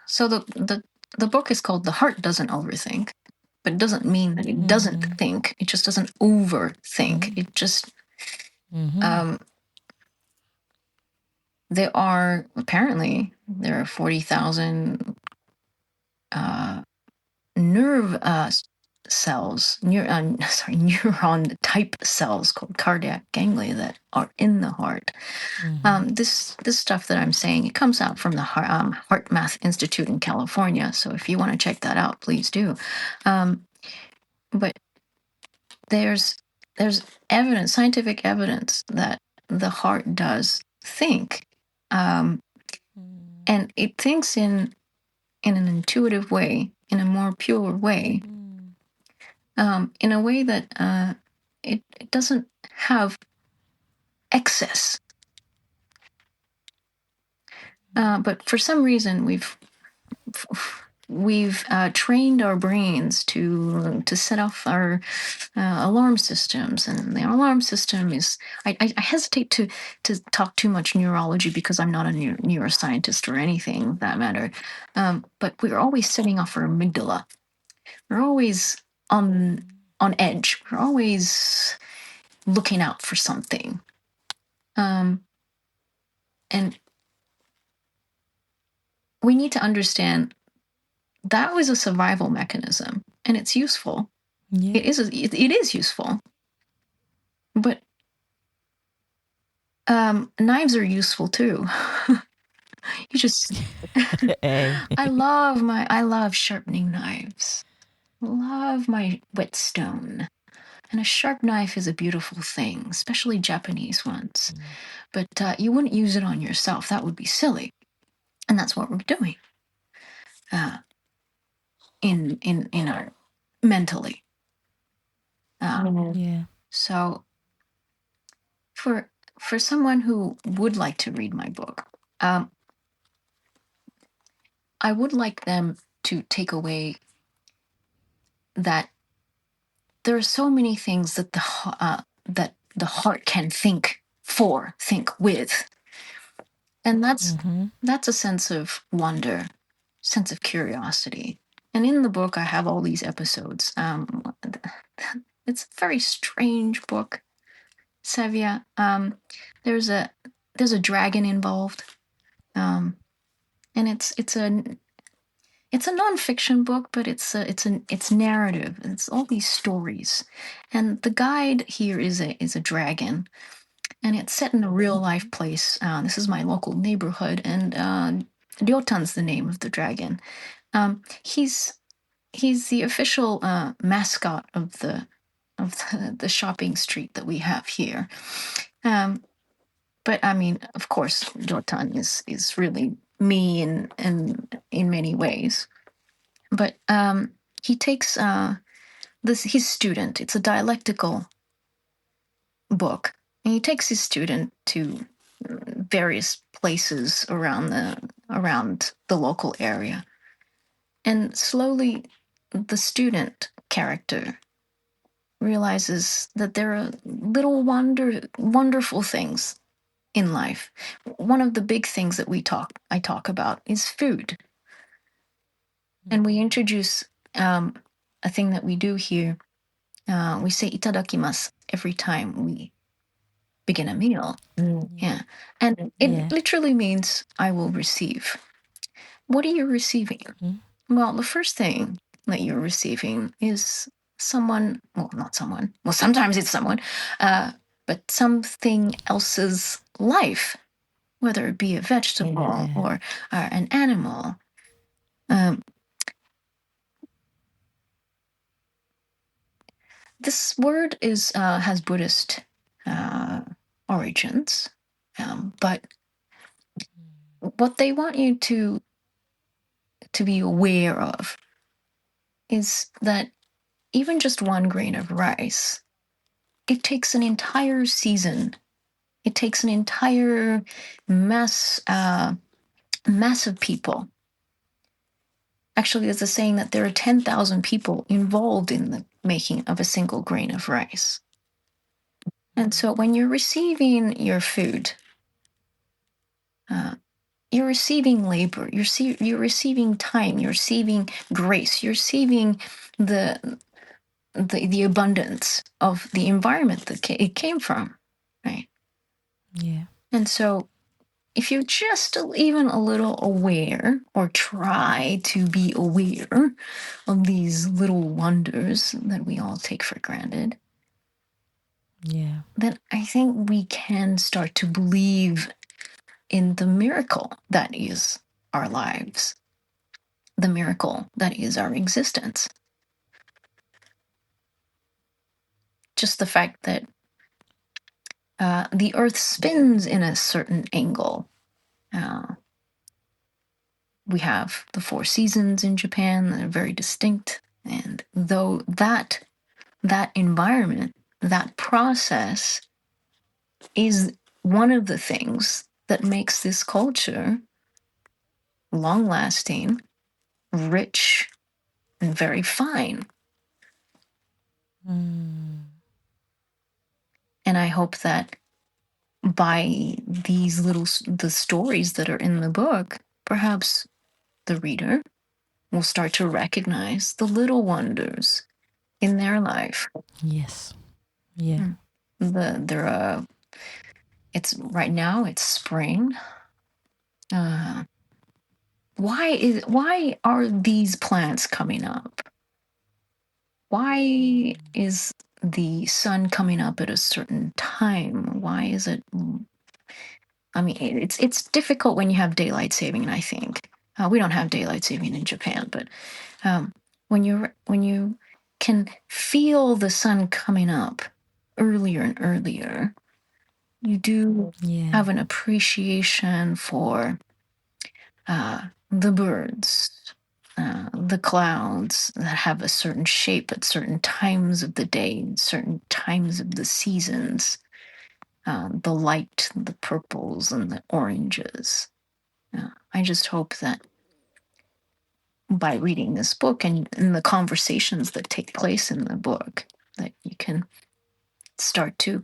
So the book is called The Heart Doesn't Overthink, but it doesn't mean that it doesn't think. It just doesn't overthink. It just there are 40,000 nerve cells, neuron type cells called cardiac ganglia that are in the heart. This stuff that I'm saying, it comes out from the Heart Math Institute in California. So if you want to check that out, please do. But there's evidence, scientific evidence, that the heart does think, and it thinks in an intuitive way, in a more pure way, in a way that it doesn't have excess. But for some reason, we've trained our brains to set off our alarm systems, and the alarm system is. I hesitate to talk too much neurology because I'm not a neuroscientist or anything of that matter. But we're always setting off our amygdala. We're always on edge. We're always looking out for something. And we need to understand that was a survival mechanism, and it's useful. Yeah. It is useful. But knives are useful too. You just I love sharpening knives. Love my whetstone. And a sharp knife is a beautiful thing, especially Japanese ones. But you wouldn't use it on yourself. That would be silly. And that's what we're doing. In our mentally. Yeah. So for someone who would like to read my book, I would like them to take away that there are so many things that the heart can think with, and that's a sense of wonder, sense of curiosity. And in the book, I have all these episodes. It's a very strange book, Savia. There's a dragon involved, and it's a nonfiction book, but it's narrative. It's all these stories, and the guide here is a dragon, and it's set in a real life place. This is my local neighborhood, and Ryotan's the name of the dragon. He's the official mascot of the shopping street that we have here. But I mean, of course, Ryotan is really me in many ways. But he takes his student. It's a dialectical book, and he takes his student to various places around the local area, and slowly the student character realizes that there are little wonderful things in life. One of the big things that I talk about is food. And we introduce a thing that we do here. We say itadakimasu every time we begin a meal. Yeah. And it literally means I will receive. What are you receiving? Well, the first thing that you're receiving is not someone. Well, sometimes it's someone, but something else's life, whether it be a vegetable or an animal. This word has Buddhist origins, but what they want you to be aware of is that even just one grain of rice, it takes an entire season. It takes an entire mass of people. Actually, there's a saying that there are 10,000 people involved in the making of a single grain of rice. And so when you're receiving your food, you're receiving labor, you're receiving time, you're receiving grace, you're receiving the abundance of the environment that it came from, right? Yeah. And so if you're just even a little aware, or try to be aware of these little wonders that we all take for granted, then I think we can start to believe in the miracle that is our lives, the miracle that is our existence. Just the fact that the earth spins in a certain angle. We have the 4 seasons in Japan that are very distinct. And though that environment, that process is one of the things that makes this culture long lasting, rich, and very fine. And I hope that by these the stories that are in the book, perhaps the reader will start to recognize the little wonders in their life. Yes. Yeah. It's right now, it's spring. Why are these plants coming up? Why is the sun coming up at a certain time? Why is it? I mean, it's difficult when you have daylight saving. I think we don't have daylight saving in Japan, but when you can feel the sun coming up earlier and earlier, you do have an appreciation for the birds, the clouds that have a certain shape at certain times of the day, certain times of the seasons, the light, the purples, and the oranges. I just hope that by reading this book and in the conversations that take place in the book, that you can start to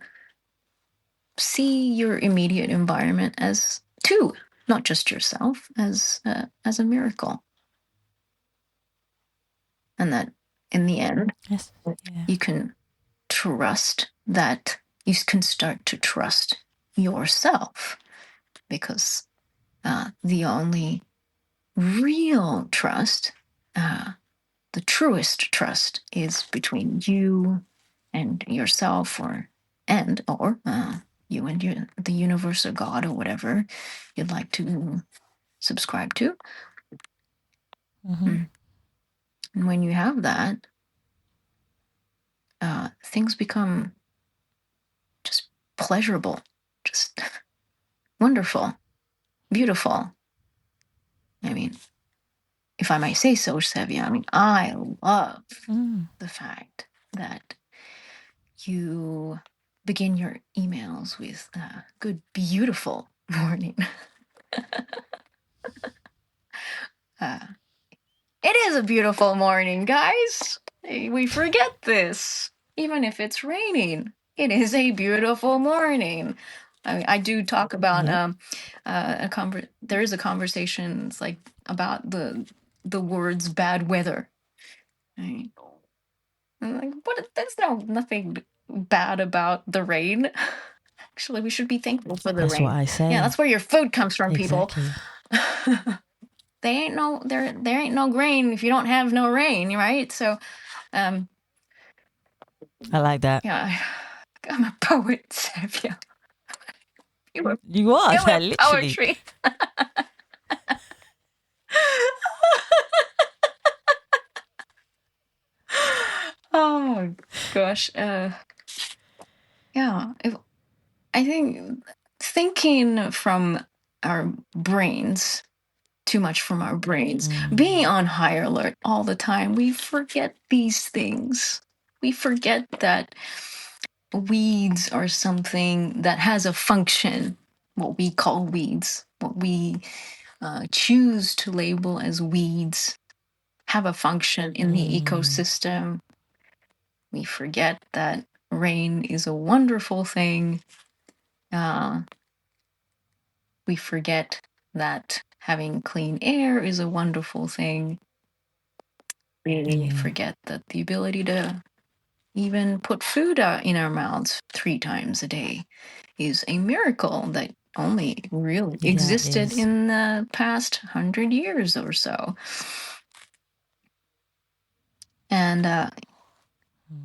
see your immediate environment as too, not just yourself, as a miracle. And that in the end, you can trust that you can start to trust yourself, because the only real trust, the truest trust, is between you and yourself, or you and the universe or God or whatever you'd like to subscribe to. And when you have that, things become just pleasurable, just wonderful, beautiful. I mean, if I might say so, Savia, I mean, I love the fact that you begin your emails with good, beautiful morning. It is a beautiful morning, guys. We forget this. Even if it's raining, it is a beautiful morning. I do talk about there is a conversation. It's like about the words "bad weather." Right? I'm like, what? There's nothing bad about the rain. Actually, we should be thankful for the rain. That's what I say. Yeah, that's where your food comes from, Exactly. people. There ain't no grain if you don't have no rain, right? So, I like that. Yeah, I'm a poet, Savia. You are, literally. Poetry. Oh gosh. Yeah. I think thinking from our brains, too much from our brains, being on high alert all the time, we forget these things. We forget that weeds are something that has a function, what we call weeds, what we choose to label as weeds, have a function in the ecosystem. We forget that rain is a wonderful thing. We forget that having clean air is a wonderful thing. We forget that the ability to even put food in our mouths 3 times a day is a miracle that only really Yeah, it existed is. in the past 100 years or so. And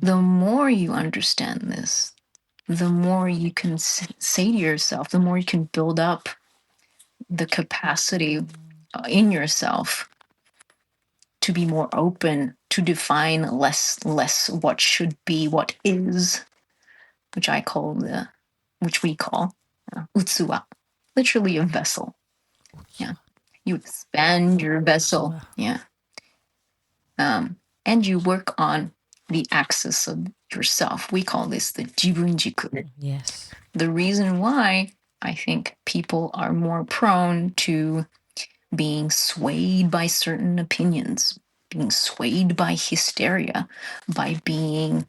the more you understand this, the more you can say to yourself, the more you can build up the capacity in yourself to be more open, to define less what should be, what is, which we call utsuwa, literally a vessel. Yeah, you expand your vessel. Yeah, and you work on the axis of yourself. We call this the jibunjiku. Yes. The reason why I think people are more prone to being swayed by certain opinions, being swayed by hysteria, by being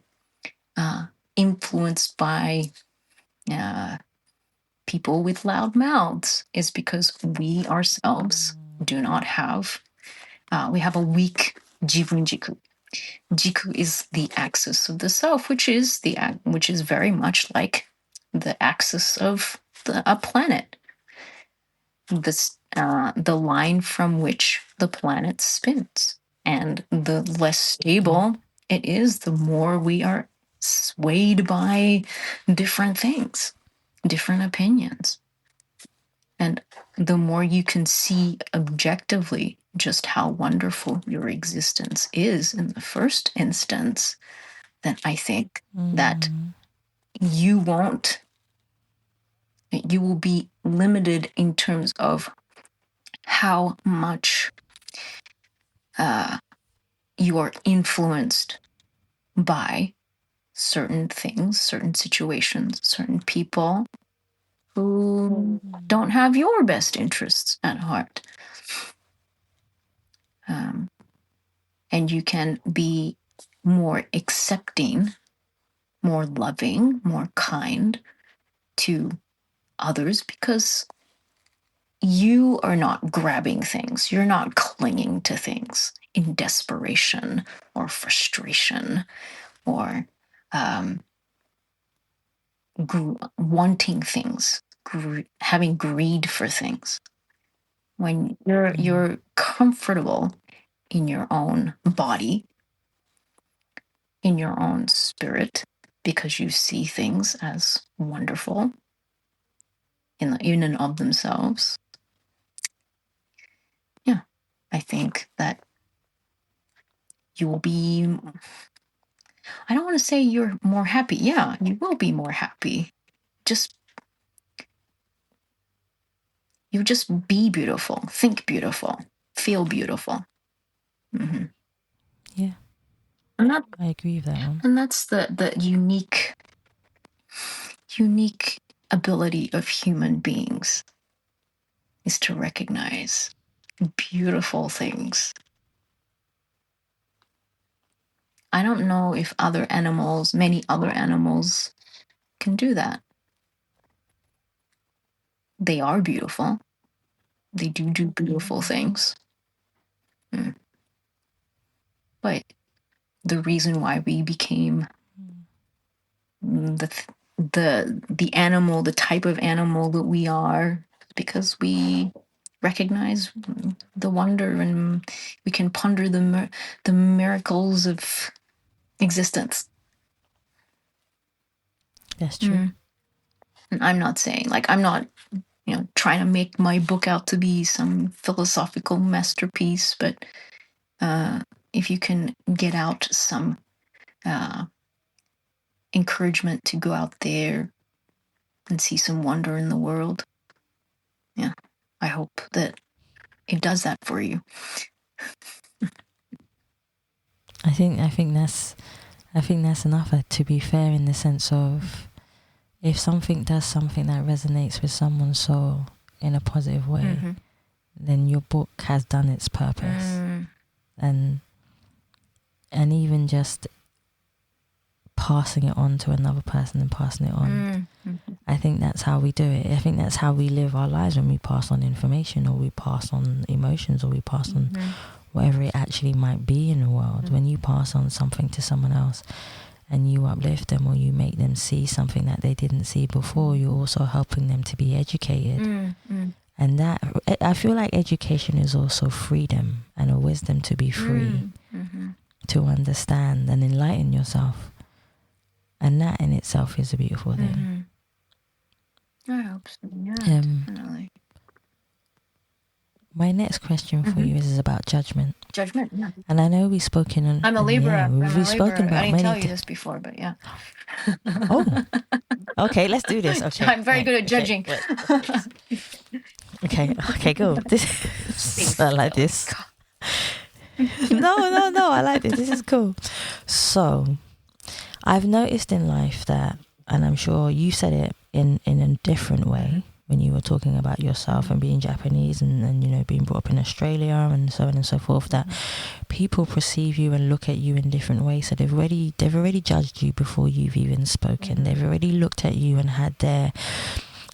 influenced by people with loud mouths, is because we ourselves do not have, we have a weak jibunjiku. Jiku is the axis of the self, which is very much like the axis of a planet. The line from which the planet spins, and the less stable it is, the more we are swayed by different things, different opinions, and the more you can see objectively just how wonderful your existence is in the first instance, then I think that you will be limited in terms of how much you are influenced by certain things, certain situations, certain people who don't have your best interests at heart. And you can be more accepting, more loving, more kind to others because you are not grabbing things, you're not clinging to things in desperation or frustration or wanting things, having greed for things. When you're comfortable in your own body, in your own spirit, because you see things as wonderful in and of themselves. Yeah, I think that you will be, I don't want to say you're more happy. Yeah, you will be more happy. You just be beautiful, think beautiful, feel beautiful. Mm-hmm. Yeah. And I agree with that one. And that's the unique ability of human beings, is to recognize beautiful things. I don't know if many other animals can do that. They are beautiful. They do beautiful things. But the reason why we became the animal, the type of animal that we are, because we recognize the wonder, and we can ponder the miracles of existence. That's true. And I'm not saying, I'm not, trying to make my book out to be some philosophical masterpiece, but if you can get out some encouragement to go out there and see some wonder in the world, yeah, I hope that it does that for you. I think that's enough, to be fair, in the sense of, if something does something that resonates with someone's soul in a positive way, then your book has done its purpose. And even just passing it on to another person and passing it on, I think that's how we do it. I think that's how we live our lives, when we pass on information, or we pass on emotions, or we pass on whatever it actually might be in the world. When you pass on something to someone else, and you uplift them, or you make them see something that they didn't see before, you're also helping them to be educated. And that, I feel like education is also freedom and a wisdom to be free, to understand and enlighten yourself. And that in itself is a beautiful thing. I hope so. Yeah, definitely. My next question for you is about judgment. Judgment, yeah. And I know we've spoken on... I'm a Libra. We've spoken about I didn't tell you this before, but yeah. Oh, okay, let's do this. Okay, I'm very good at judging. Okay, go. I like this. No, I like this. This is cool. So, I've noticed in life that, and I'm sure you said it in a different way when you were talking about yourself and being Japanese and you know, being brought up in Australia and so on and so forth, that people perceive you and look at you in different ways. So they've already judged you before you've even spoken. They've already looked at you and had their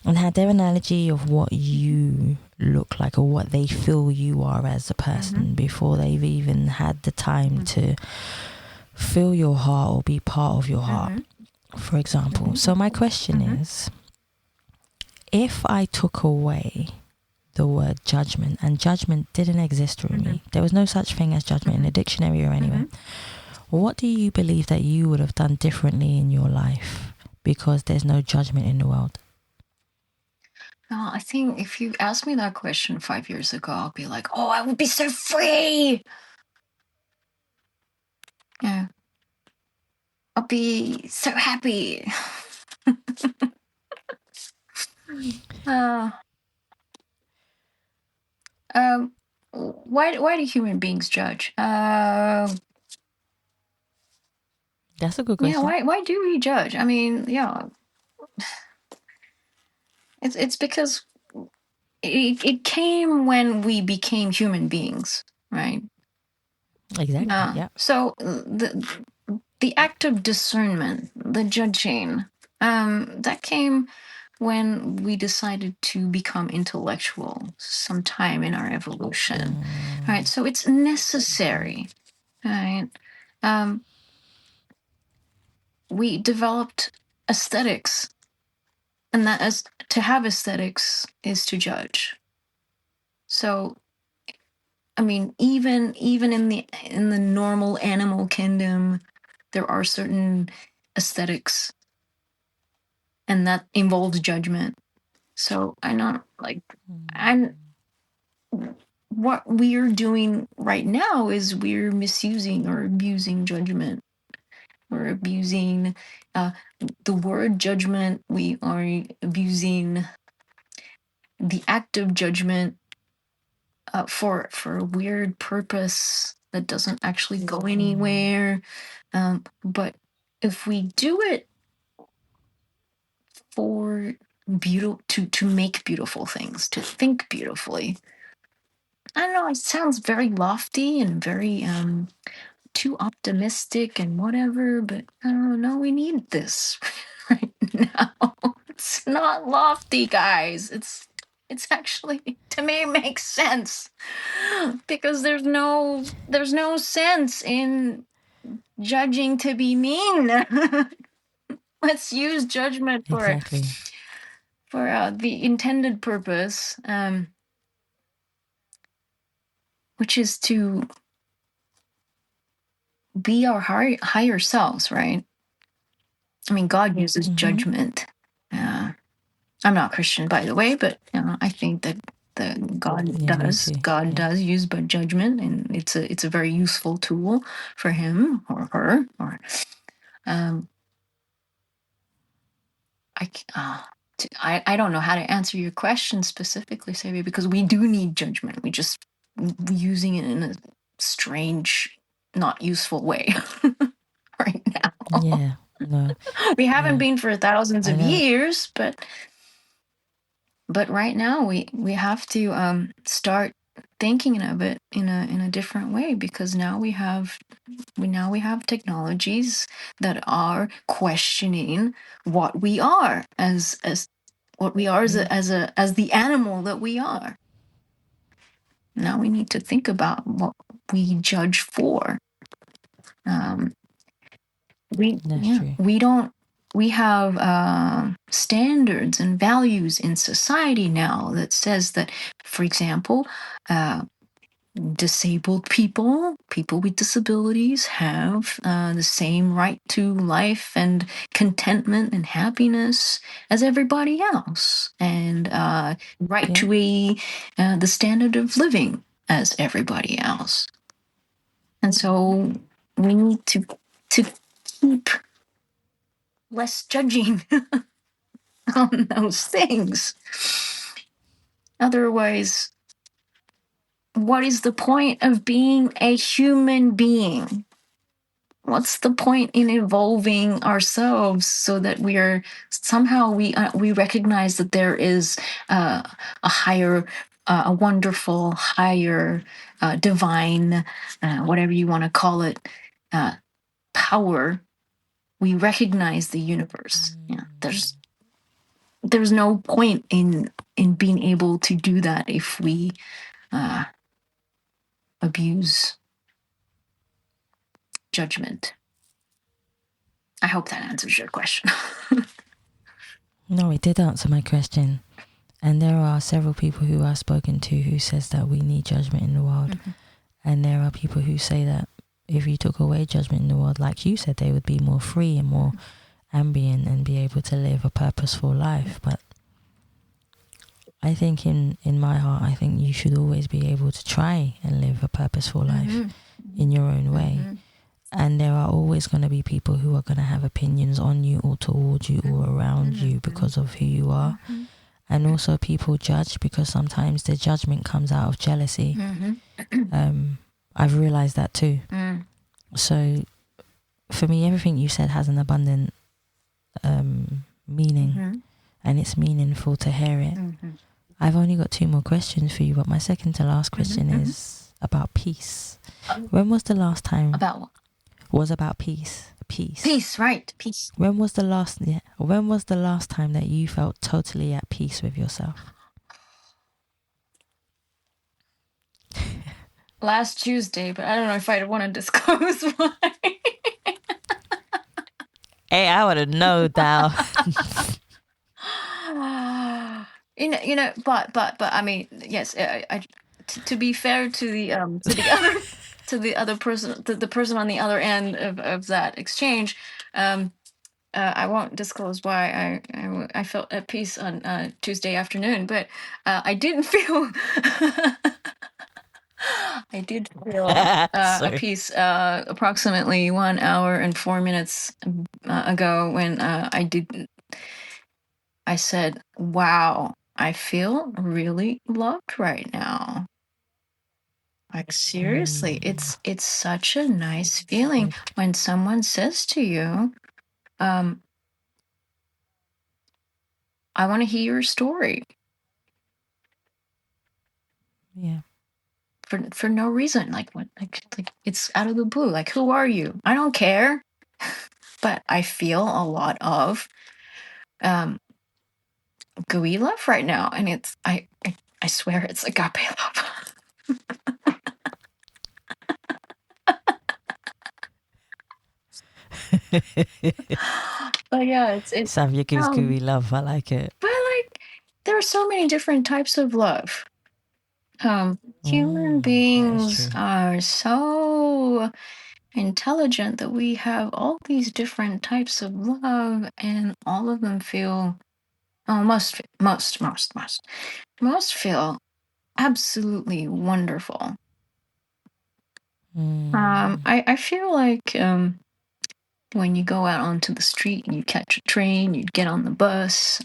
analogy of what you look like or what they feel you are as a person before they've even had the time to feel your heart or be part of your heart, for example. So my question is, if I took away the word judgment, and judgment didn't exist, Rumi, there was no such thing as judgment in the dictionary or anywhere, what do you believe that you would have done differently in your life because there's no judgment in the world? I think if you asked me that question 5 years ago, I'll be like, oh, I would be so free. Yeah. I'll be so happy. Why do human beings judge? That's a good question. Yeah, why do we judge? I mean, yeah. It's because it came when we became human beings, right? Exactly. Yeah. So the act of discernment, the judging, that came when we decided to become intellectual sometime in our evolution. Right? So it's necessary. Right? We developed aesthetics, and that as to have aesthetics is to judge. So, I mean, even in the normal animal kingdom, there are certain aesthetics, and that involves judgment. So what we're doing right now is we're misusing or abusing judgment. We're abusing the word judgment. We are abusing the act of judgment for a weird purpose that doesn't actually go anywhere. But if we do it for to make beautiful things, to think beautifully, I don't know, it sounds very lofty and very too optimistic and whatever, but I don't know, we need this right now. It's not lofty, guys. It's actually, to me, it makes sense because there's no sense in judging to be mean. Let's use judgment for the intended purpose, which is to be our higher selves, right? I mean, God uses judgment. I'm not Christian, by the way, but I think that God does use judgment, and it's a very useful tool for him or her. Or I don't know how to answer your question specifically, Savia, because we do need judgment. We're using it in a strange, not useful way right now. Yeah, no. We haven't been for thousands of years, but right now we have to start thinking of it in a different way, because now we have technologies that are questioning what we are as what we are as the animal that we are. Now we need to think about what we judge for. We have standards and values in society now that says that, for example, disabled people with disabilities have the same right to life and contentment and happiness as everybody else, and right to the standard of living as everybody else. And so we need to keep less judging on those things. Otherwise, what is the point of being a human being? What's the point in evolving ourselves so that we are somehow we recognize that there is a higher, a wonderful, higher, divine, whatever you want to call it, power. We recognize the universe. Yeah, there's no point in being able to do that if we abuse judgment. I hope that answers your question. No, it did answer my question. And there are several people who I've spoken to who says that we need judgment in the world. Mm-hmm. And there are people who say that if you took away judgment in the world, like you said, they would be more free and more ambient and be able to live a purposeful life. But I think in my heart, I think you should always be able to try and live a purposeful life in your own way. And there are always going to be people who are going to have opinions on you or towards you or around you because of who you are. And also people judge because sometimes the judgment comes out of jealousy. I've realized that too. So for me, everything you said has an abundant meaning, and it's meaningful to hear it. I've only got 2 more questions for you, but my second to last question is about peace. When was the last time? About what? Was about peace. Peace, right? Peace. When was the last time that you felt totally at peace with yourself? Last Tuesday, but I don't know if I want to disclose why. Hey, I want to know, Dal. But I mean, yes. To be fair to the other to the other person, the person on the other end of that exchange, I won't disclose why I felt at peace on Tuesday afternoon, but I did feel. I did feel at peace approximately 1 hour and 4 minutes ago when I said, wow, I feel really loved right now. Like seriously, it's such a nice feeling when someone says to you, I want to hear your story. Yeah. For no reason, like what, like it's out of the blue. Like, who are you? I don't care, but I feel a lot of gooey love right now, and it's I swear it's agape love. But yeah, it's Savia gives gooey love. I like it. But like, there are so many different types of love. Human beings are so intelligent that we have all these different types of love, and all of them feel most feel absolutely wonderful. I feel like when you go out onto the street and you catch a train, you get on the bus,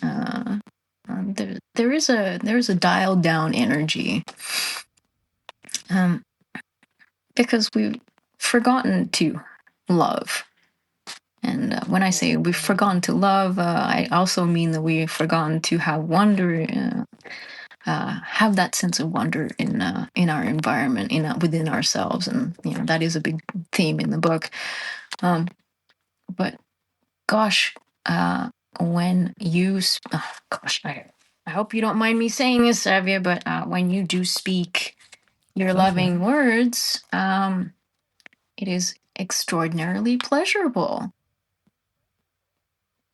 there is a dialed down energy, because we've forgotten to love. And when I say we've forgotten to love, I also mean that we've forgotten to have wonder, have that sense of wonder in our environment, within ourselves, and that is a big theme in the book. But gosh, when you, I hope you don't mind me saying this, Savia, but when you do speak your loving words, it is extraordinarily pleasurable.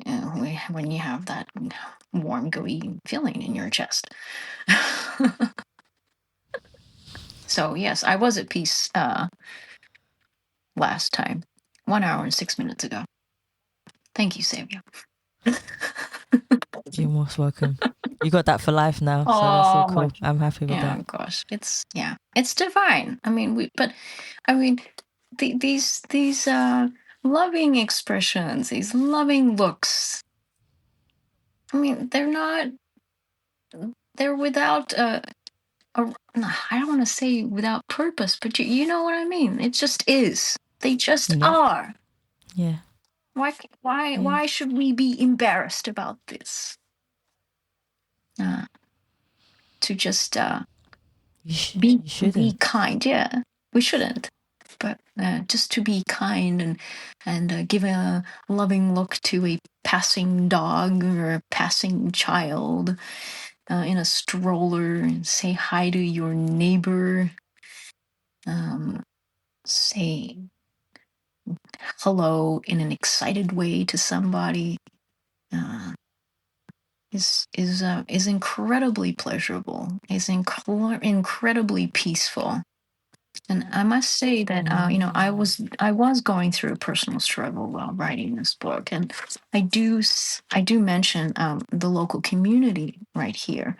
when you have that warm, gooey feeling in your chest. So yes, I was at peace last time, 1 hour and 6 minutes ago. Thank you, Savia. You're most welcome. You got that for life now, so that's so cool. I'm happy with that. Oh gosh, it's divine. I mean, these loving expressions, these loving looks. I mean, they're without I don't want to say without purpose, but you know what I mean. It just is. They just are. Yeah. Why should we be embarrassed about this? To just be kind. Yeah, we shouldn't. But just to be kind and give a loving look to a passing dog or a passing child in a stroller, and say hi to your neighbor. Say hello in an excited way to somebody. Is incredibly pleasurable. Is incredibly peaceful. And I must say that I was going through a personal struggle while writing this book, and I do mention the local community right here.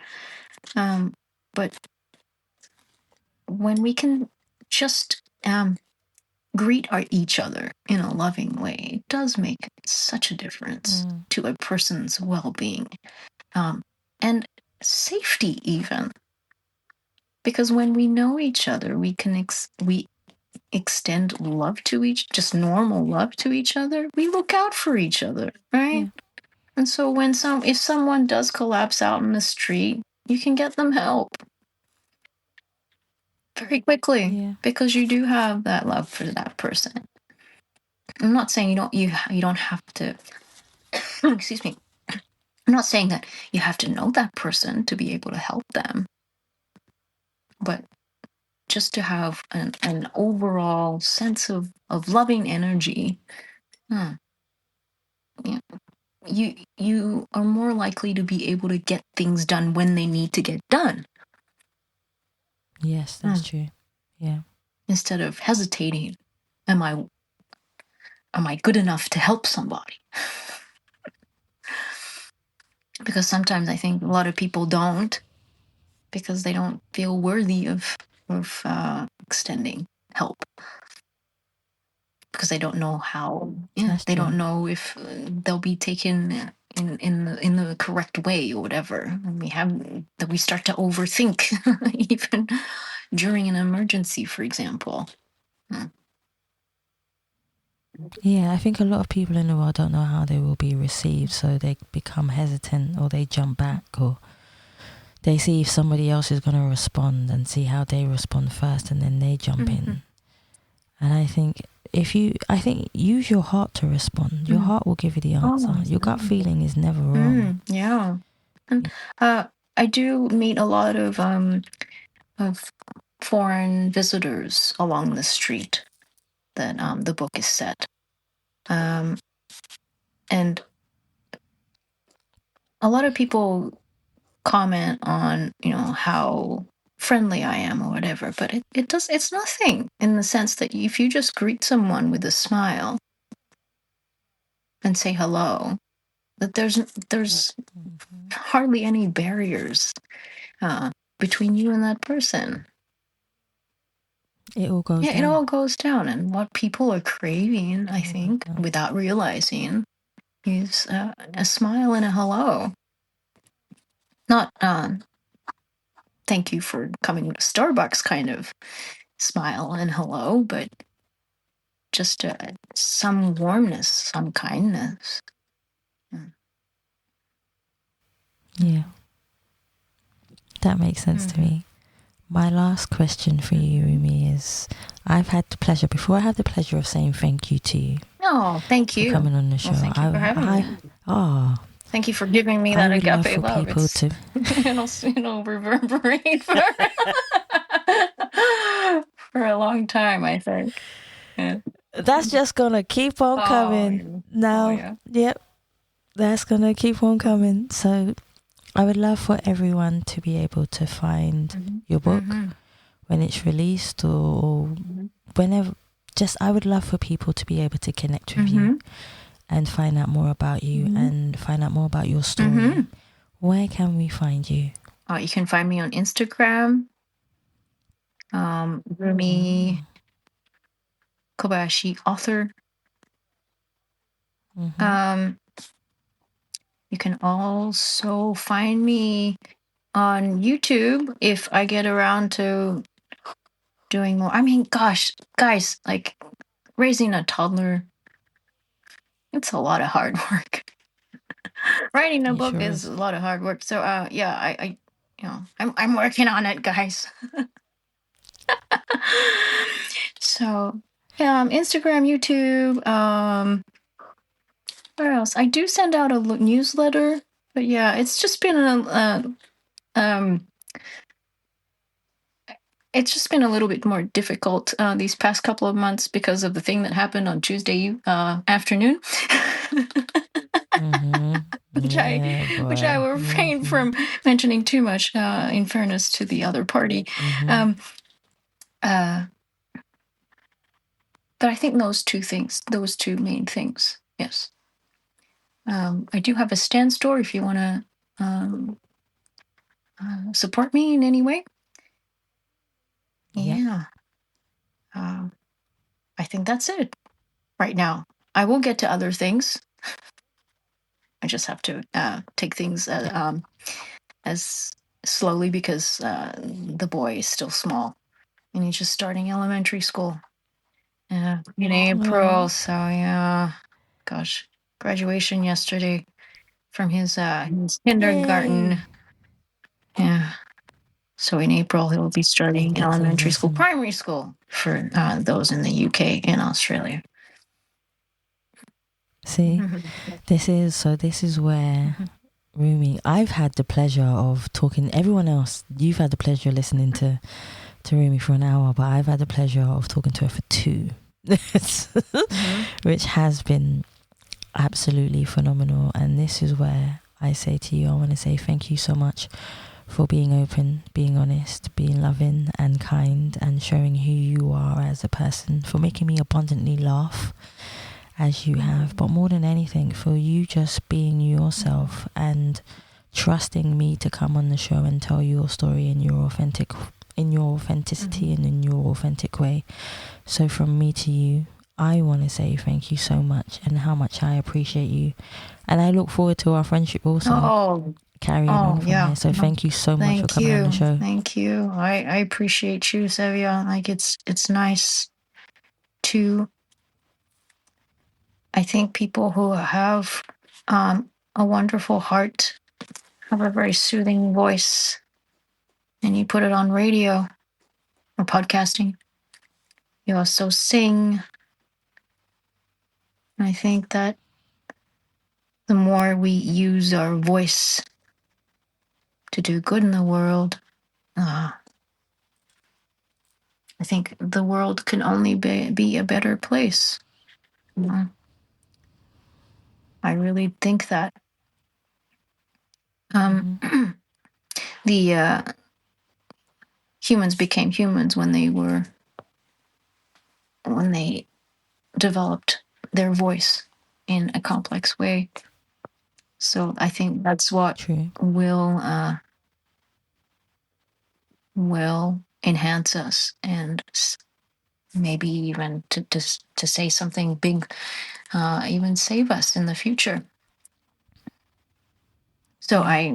But when we can just greet each other in a loving way, it does make such a difference to a person's well-being and safety, even. Because when we know each other, we can we extend love to just normal love to each other. We look out for each other, right? And so if someone does collapse out in the street, you can get them help very quickly because you do have that love for that person. I'm not saying you don't have to. Excuse me. I'm not saying that you have to know that person to be able to help them, but just to have an overall sense of loving energy. You are more likely to be able to get things done when they need to get done. Yes, that's true. Yeah. Instead of hesitating, am I good enough to help somebody? Because sometimes I think a lot of people don't, because they don't feel worthy of extending help, because they don't know how. They don't know if they'll be taken in the correct way or whatever. And we start to overthink even during an emergency, for example. Yeah, I think a lot of people in the world don't know how they will be received, so they become hesitant, or they jump back, or they see if somebody else is going to respond and see how they respond first, and then they jump in. And I think use your heart to respond. Your heart will give you the answer. Your gut feeling is never wrong. Yeah. And I do meet a lot of foreign visitors along the street that the book is set. And a lot of people comment on, how friendly I am or whatever, but it's nothing, in the sense that if you just greet someone with a smile and say hello, that there's hardly any barriers between you and that person. It all goes down. It all goes down. And what people are craving, I think, without realizing, is a smile and a hello. Not thank you for coming to Starbucks kind of smile and hello, but just some warmness, some kindness. Yeah. That makes sense to me. My last question for you, Rumi, is I've had the pleasure, before I had the pleasure of saying thank you to you. Oh, thank you For coming on the show. Well, thank you for having me. Oh. Thank you for giving me that agape love. It'll reverberate for a long time, I think. Yeah. That's just gonna keep on coming. Now, yep. That's going to keep on coming. So I would love for everyone to be able to find your book when it's released or whenever. Just, I would love for people to be able to connect with you and find out more about you and find out more about your story. Where can we find you? You can find me on Instagram, Rumi Kobayashi author. You can also find me on YouTube if I get around to doing more. I mean, gosh, guys, like raising a toddler, it's a lot of hard work. Writing a book is a lot of hard work. So yeah, I I'm working on it, guys. So Instagram, YouTube, where else? I do send out a newsletter, but yeah, it's just been it's just been a little bit more difficult these past couple of months because of the thing that happened on Tuesday afternoon. Which I will refrain from mentioning too much in fairness to the other party. But I think those two main things, yes. I do have a Stan store if you want to support me in any way. Yeah. I think that's it right now. I will get to other things. I just have to take things as slowly because the boy is still small and he's just starting elementary school in April. So yeah, gosh, graduation yesterday from his kindergarten. Yay. Yeah. So in April, he'll be starting elementary school, primary school for those in the UK and Australia. See, this is where Rumi, I've had the pleasure of talking, everyone else, you've had the pleasure of listening to Rumi for an hour, but I've had the pleasure of talking to her for 2, which has been absolutely phenomenal. And this is where I say to you, I want to say thank you so much for being open, being honest, being loving and kind, and showing who you are as a person, for making me abundantly laugh as you have, but more than anything, for you just being yourself and trusting me to come on the show and tell your story in your authenticity and in your authentic way. So from me to you, I want to say thank you so much and how much I appreciate you, and I look forward to our friendship also carrying on from here. So thank you so much for coming on the show. Thank you. I appreciate you, Savia. Like it's nice to, I think people who have a wonderful heart have a very soothing voice, and you put it on radio or podcasting. You also sing. I think that the more we use our voice to do good in the world, I think the world can only be a better place. I really think that. The humans became humans when they developed their voice in a complex way. So I think that's what will enhance us, and maybe even to say something big, even save us in the future. So I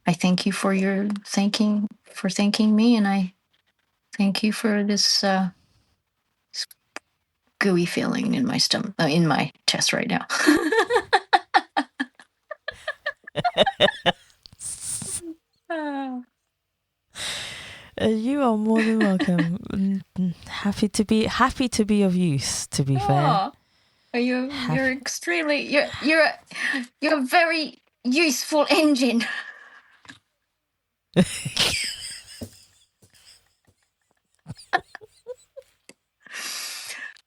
thank you for thanking me, and I thank you for this gooey feeling in my stomach, in my chest right now. You are more than welcome. Happy to be of use, to be fair. You're extremely you're a very useful engine.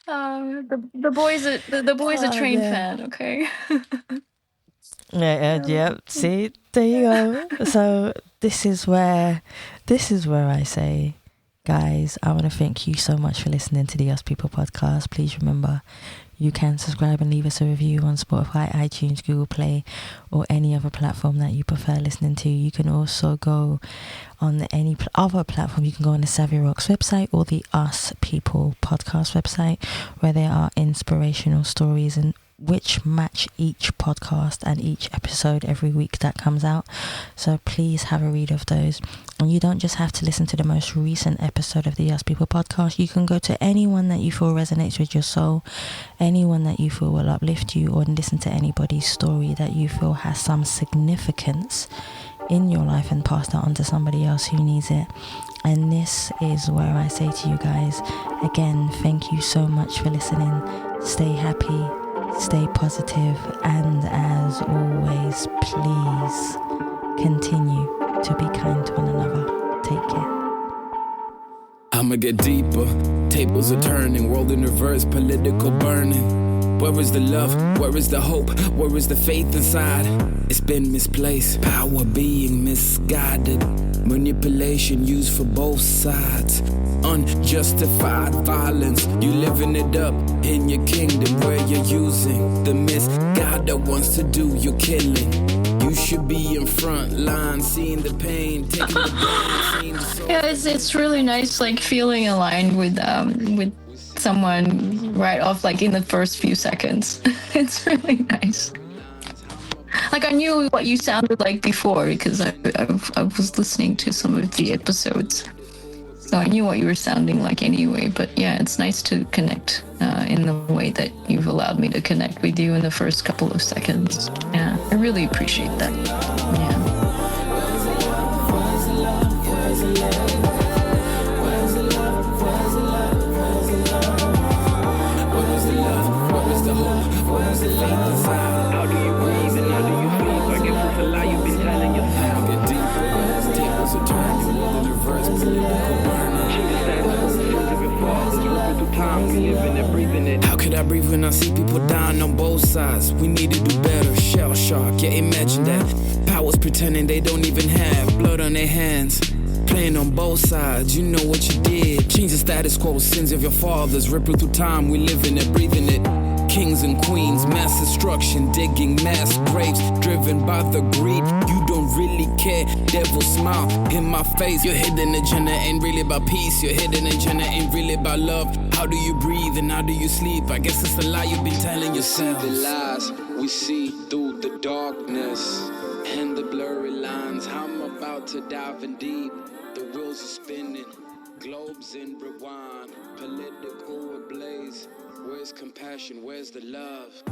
The boy's a train fan. Okay. Yeah. See, there you go. So this is where I say, guys, I want to thank you so much for listening to the Us People podcast. Please remember, you can subscribe and leave us a review on Spotify, iTunes, Google Play, or any other platform that you prefer listening to. You can also go on any other platform. You can go on the Savia Rocks website or the Us People podcast website, where there are inspirational stories and which match each podcast and each episode every week that comes out. So please have a read of those. And you don't just have to listen to the most recent episode of the Yes People podcast. You can go to anyone that you feel resonates with your soul, anyone that you feel will uplift you, or listen to anybody's story that you feel has some significance in your life and pass that on to somebody else who needs it. And this is where I say to you guys, again, thank you so much for listening. Stay happy, stay positive, and as always, please continue to be kind to one another. Take care. I'ma get deeper, tables are turning, world in reverse, political burning. Where is the love? Where is the hope? Where is the faith inside? It's been misplaced, power being misguided, manipulation used for both sides, unjustified violence. You living it up in your kingdom where you're using the misguided ones to do your killing. You should be in front line, seeing the pain, taking the pain, seeing the soul. Yeah, it's really nice, like feeling aligned with someone right off, like in the first few seconds. It's really nice. Like I knew what you sounded like before because I was listening to some of the episodes, so I knew what you were sounding like anyway. But yeah, it's nice to connect in the way that you've allowed me to connect with you in the first couple of seconds. Yeah, I really appreciate that. Yeah. How do you breathe and how do you sleep? I guess it's a lie you've been telling yourself. Get deeper, tables are turning, world in reverse, political burning. Change the status, sins of your fathers, ripping through time, we living and breathing it. How could I breathe when I see people dying on both sides? We need to do better, shell shock, yeah, imagine that. Powers pretending they don't even have blood on their hands. Playing on both sides, you know what you did. Change the status quo, sins of your fathers, ripping through time, we living it, breathing it. Kings and queens, mass destruction, digging mass graves, driven by the greed. You don't really care, devil smile in my face. Your hidden agenda ain't really about peace. Your hidden agenda ain't really about love. How do you breathe and how do you sleep? I guess it's a lie you've been telling yourself. The lies we see through the darkness and the blurry lines. I'm about to dive in deep. The wheels are spinning, globes in rewind, political ablaze. Where's compassion? Where's the love?